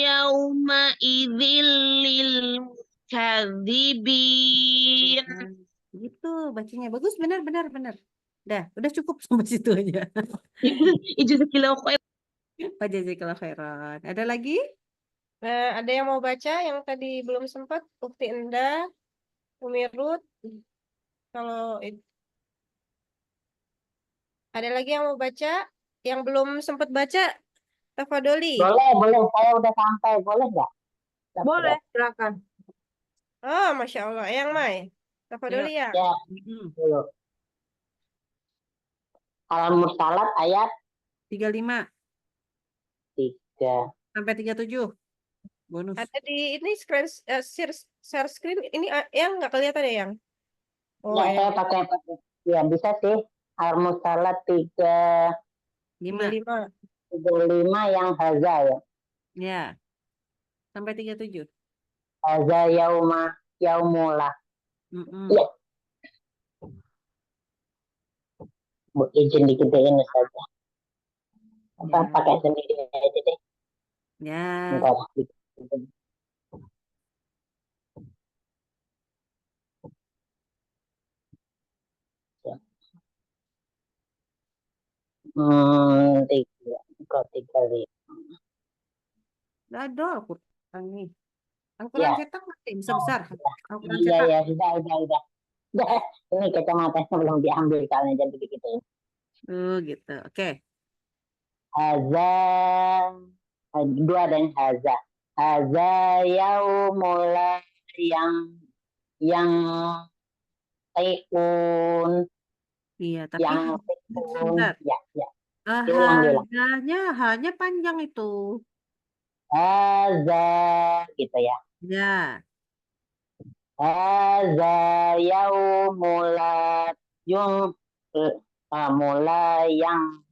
yauma idzil lil mukadzibin.
Gitu bacanya. Bagus, benar. Udah cukup sampai situ aja.
Jazakallahu khair.
Jazakallahu khairan. Ada lagi?
Ada yang mau baca yang tadi belum sempat? Ukti Enda, Umi Ruth. Kalau ada lagi yang mau baca, yang belum sempat baca, Tafadoli.
Boleh. Saya udah sampai. Boleh nggak?
Boleh, silakan. Oh, Masya Allah. Yang Mai. Tafadoli ya.
Ya, dulu. Al-Mursalat ayat
35
3
sampai 37. Bonus.
Ada di ini share screen ini yang nggak kelihatan ya yang? Oh,
ya, saya pakai. Ya, bisa sih. Al-Mursalat
35
yang haza ya.
Ya. Sampai 37.
Haza yaumullah. Ya. Bu, izin digedein saja. Pakai sendiri aja deh.
Ya.
Bentar. Tiga.
Ada Al-Quran nih. Al-Quran
Ya.
cetak masih besar. Al-Quran
Iya,
cetak.
ya, sudah. Ini kacamatanya belum diambil kalian jadi begitu.
Gitu. Oke.
Haza, dua dan haza. Haza yaumul yang tekun,
Iya, tapi
yang
sebentar.
tekun. Ya. Diulang.
Hanya panjang itu.
Haza, gitu ya.
Ya.
Haza yaumul yang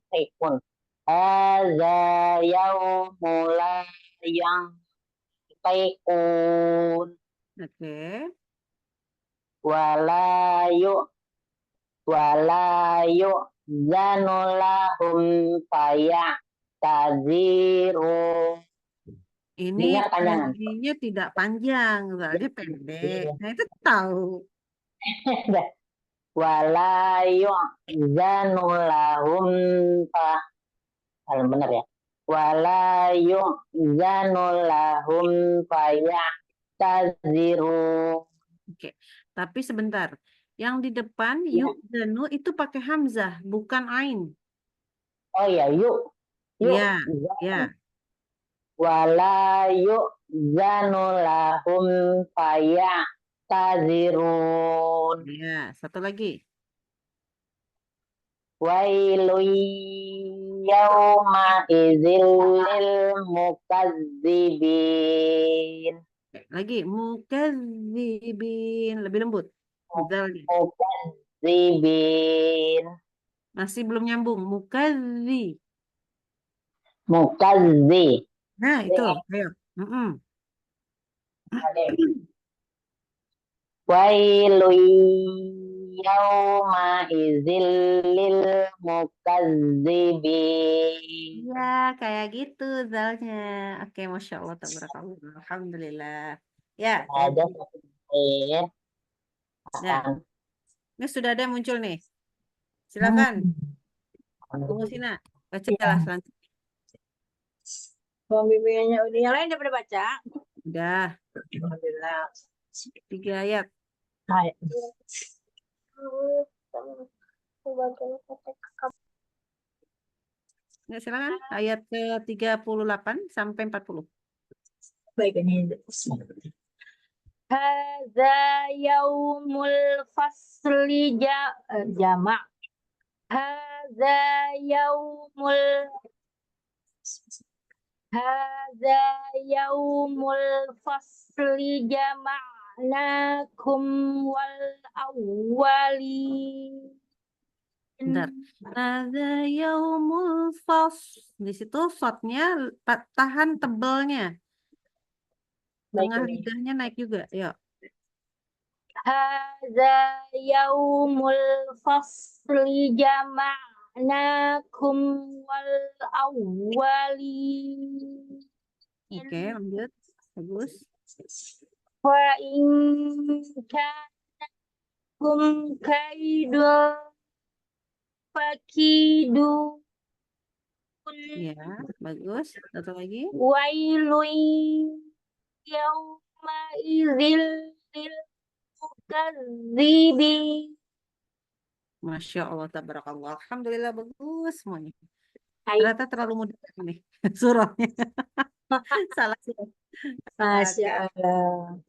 tekun. Haza yaumul yang tekun.
Oke.
Walayu zanulahum faya taziru.
Ini
Ingat panjangan.
tadinya tidak panjang, soalnya pendek. Nah, itu tahu.
Walayu zanulahum benar ya. Walayu zanulahum faya taziru.
Oke. Tapi sebentar. Yang di depan yuk zanu itu pakai hamzah, bukan ain.
Oh ya, yuk.
Ya, ya.
Wala yu'zanu faya tazirun.
Ya, satu lagi.
Wailun yawma idzil lil mukazzibin.
Lagi mukadzibin, lebih lembut.
Mukazzibin.
Masih belum nyambung. Mukazzi. Nah, itu. Ayo.
Wailun yawma idzil lil mukazzibin.
Ya, kayak gitu zalnya. Oke, Masya Allah, tabarakallah. Alhamdulillah. Ya,
Ada satu menit.
nah, ini sudah ada muncul nih. Silakan. Tunggu Sina. Bacalah selanjutnya.
Pembimbingannya udah, yang lain udah pada baca?
Udah.
Alhamdulillah.
3 ayat. Ya, silakan. Ayat ke-38 sampai 40.
Baik, ini. Hadza yaumul fasli jama'. Hadza yaumul fasli jama'nakum wal awwalin.
Bentar. Hadza yaumul fasl. Di situ shotnya tahan tebalnya. Tengah lidahnya naik juga. Yuk.
Hadza yaumul fasli jama'nakum wal awwalin.
Oke, lanjut. Bagus.
Wa in kanakum kaidun fakidu.
Ya, bagus. Satu lagi.
Wailun yawma idzil lil mukazzibin.
Masya Allah, tabarakallah. Alhamdulillah, bagus semuanya. Ternyata terlalu mudah nih surahnya. Salah surah.
Masya Allah.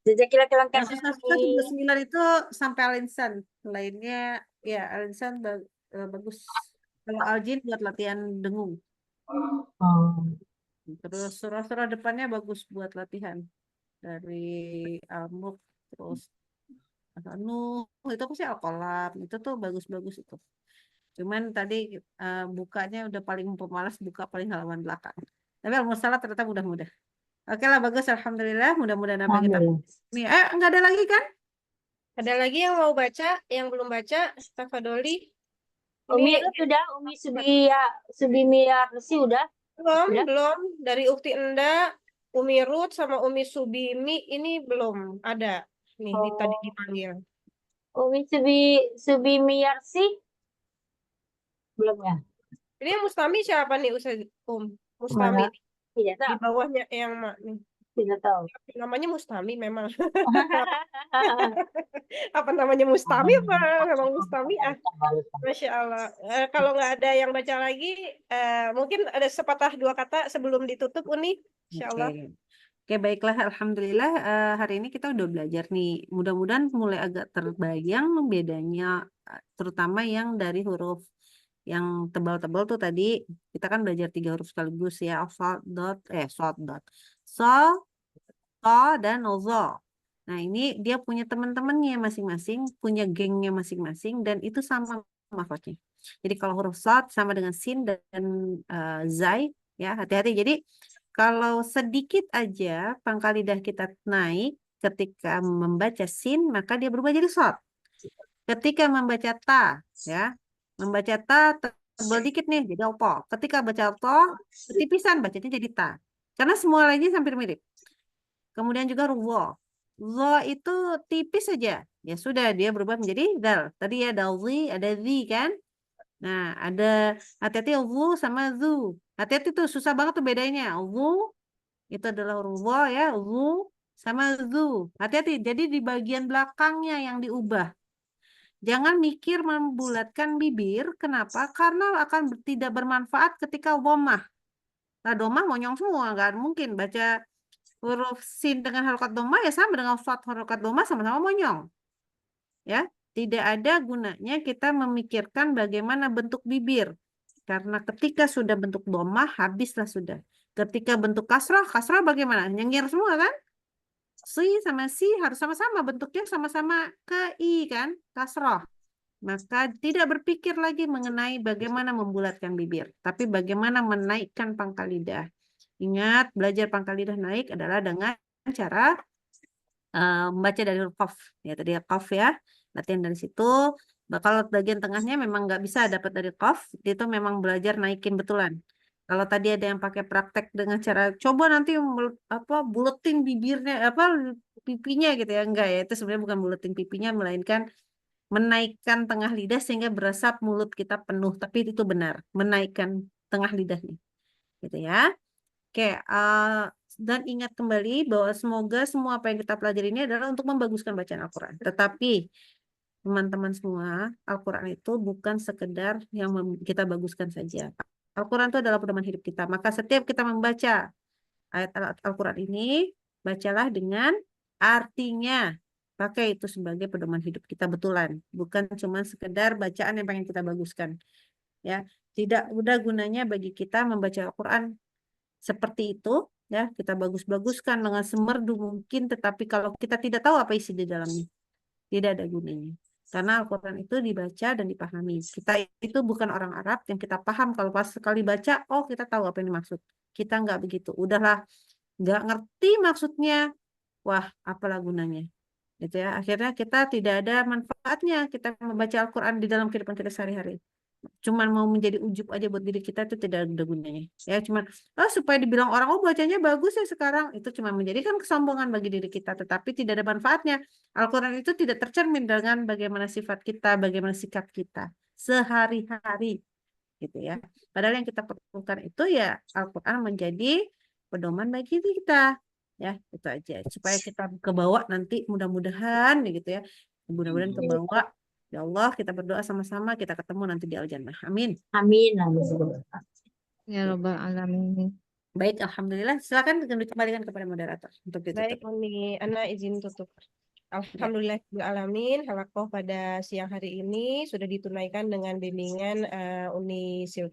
Jazakillah khairan
Yang susah-susah 9 itu sampai Al-Insan. Lainnya, ya Al-Insan bagus. Kalau Al-Jin buat latihan dengung. Terus surah-surah depannya bagus buat latihan. Dari Al-Mulk, terus Nuh, itu apa sih Al-Qalam. Itu tuh bagus-bagus itu. Cuman tadi bukanya udah paling pemalas, buka paling halaman belakang. Tapi Al-Mursalat ternyata mudah-mudah. Oke lah, bagus. Alhamdulillah. Mudah-mudahan apa kita. Nih, nggak ada lagi kan?
Ada lagi yang mau baca, yang belum baca, Tafadoli.
Umi sudah, Umi Subimiarsi udah?
Belum. Dari Ukti Enda, Umi Ruth sama Umi Subimi ini belum ada. Nih, tadi dipanggil.
Umi Subimiarsi? Belum ya?
Ini yang Mustami siapa nih, Ustaz? Mustami.
Tidak tahu.
Di bawahnya yang mak nih.
Tidak tahu.
Namanya Mustami memang. Apa namanya Mustami apa memang Mustami? Masya Allah. Kalau nggak ada yang baca lagi, mungkin ada sepatah dua kata sebelum ditutup, Uni. Insya Allah.
Oke, baiklah. Alhamdulillah hari ini kita udah belajar nih. Mudah-mudahan mulai agak terbayang bedanya, terutama yang dari huruf yang tebal-tebal tuh tadi. Kita kan belajar 3 huruf sekaligus ya. Sod, dot, sod, dot. So, to, dan zo. Nah, ini dia punya teman-temannya masing-masing, punya gengnya masing-masing, dan itu sama maksudnya. Jadi kalau huruf sod sama dengan sin dan zai, ya hati-hati. Jadi kalau sedikit aja pangkal lidah kita naik ketika membaca sin, maka dia berubah jadi sod. Ketika membaca ta, ya, membaca ta tebal dikit nih, jadi opo. Ketika baca to, ketipisan bacanya jadi ta. Karena semua lainnya hampir mirip. Kemudian juga ruwo. Zo itu tipis saja. Ya sudah, dia berubah menjadi dal. Tadi ya dalzi, ada zi kan? Nah, ada hati-hati zu sama zu. Hati-hati tuh, susah banget tuh bedanya. Zu itu adalah huruf wo ya, zu sama zu. Hati-hati, jadi di bagian belakangnya yang diubah. Jangan mikir membulatkan bibir. Kenapa? Karena akan tidak bermanfaat ketika domah. Nah, domah monyong semua, nggak mungkin baca huruf sin dengan harokat domah ya sama dengan sod harokat domah sama-sama monyong. Ya, tidak ada gunanya kita memikirkan bagaimana bentuk bibir. Karena ketika sudah bentuk domah, habislah sudah. Ketika bentuk kasrah, kasrah bagaimana? Nyengir semua kan? Si sama si harus sama-sama bentuknya sama-sama ke i kan? Kasrah. Maka tidak berpikir lagi mengenai bagaimana membulatkan bibir, tapi bagaimana menaikkan pangkal lidah. Ingat, belajar pangkal lidah naik adalah dengan cara membaca dari huruf qaf. Ya tadi qaf ya, latihan dari situ. Kalau bagian tengahnya memang nggak bisa dapat dari qaf, itu memang belajar naikin betulan. Kalau tadi ada yang pakai praktek dengan cara coba nanti buletin bibirnya pipinya gitu ya, enggak ya, itu sebenarnya bukan buletin pipinya, melainkan menaikkan tengah lidah sehingga berasa mulut kita penuh, tapi itu benar, menaikkan tengah lidahnya gitu ya. Oke, dan ingat kembali bahwa semoga semua apa yang kita pelajari ini adalah untuk membaguskan bacaan Al-Quran. Tetapi teman-teman semua, Al-Quran itu bukan sekedar yang kita baguskan saja. Al-Quran itu adalah pedoman hidup kita. Maka setiap kita membaca ayat Al-Quran ini, bacalah dengan artinya. Pakai itu sebagai pedoman hidup kita betulan. Bukan cuma sekedar bacaan yang pengen kita baguskan. Ya, tidak udah gunanya bagi kita membaca Al-Quran seperti itu. Ya, kita bagus-baguskan dengan semerdu mungkin. Tetapi kalau kita tidak tahu apa isi di dalamnya, tidak ada gunanya. Karena Al-Quran itu dibaca dan dipahami. Kita itu bukan orang Arab yang kita paham. Kalau pas sekali baca, oh kita tahu apa yang dimaksud. Kita nggak begitu. Udahlah, nggak ngerti maksudnya. Wah, apalah gunanya. Gitu ya. Akhirnya kita tidak ada manfaatnya. Kita membaca Al-Quran di dalam kehidupan kita sehari-hari. Cuman mau menjadi ujub aja buat diri kita itu tidak ada gunanya. Ya, cuman supaya dibilang orang, oh bacanya bagus ya sekarang. Itu cuma menjadikan kesombongan bagi diri kita. Tetapi tidak ada manfaatnya. Al-Quran itu tidak tercermin dengan bagaimana sifat kita, bagaimana sikap kita sehari-hari. Gitu ya. Padahal yang kita perlukan itu ya Al-Quran menjadi pedoman bagi kita. Ya, itu aja. Supaya kita kebawa nanti mudah-mudahan gitu ya. Mudah-mudahan kebawa. Ya Allah, kita berdoa sama-sama, kita ketemu nanti di Al-Jannah. Amin.
Amin.
Ya Rabbal Alamin.
Baik, alhamdulillah. Silakan dikembalikan kepada moderator untuk ditutup.
Baik, Uni, Ana izin tutup. Alhamdulillahirrahmanirrahim. Halakoh pada siang hari ini sudah ditunaikan dengan bimbingan Uni Silvi.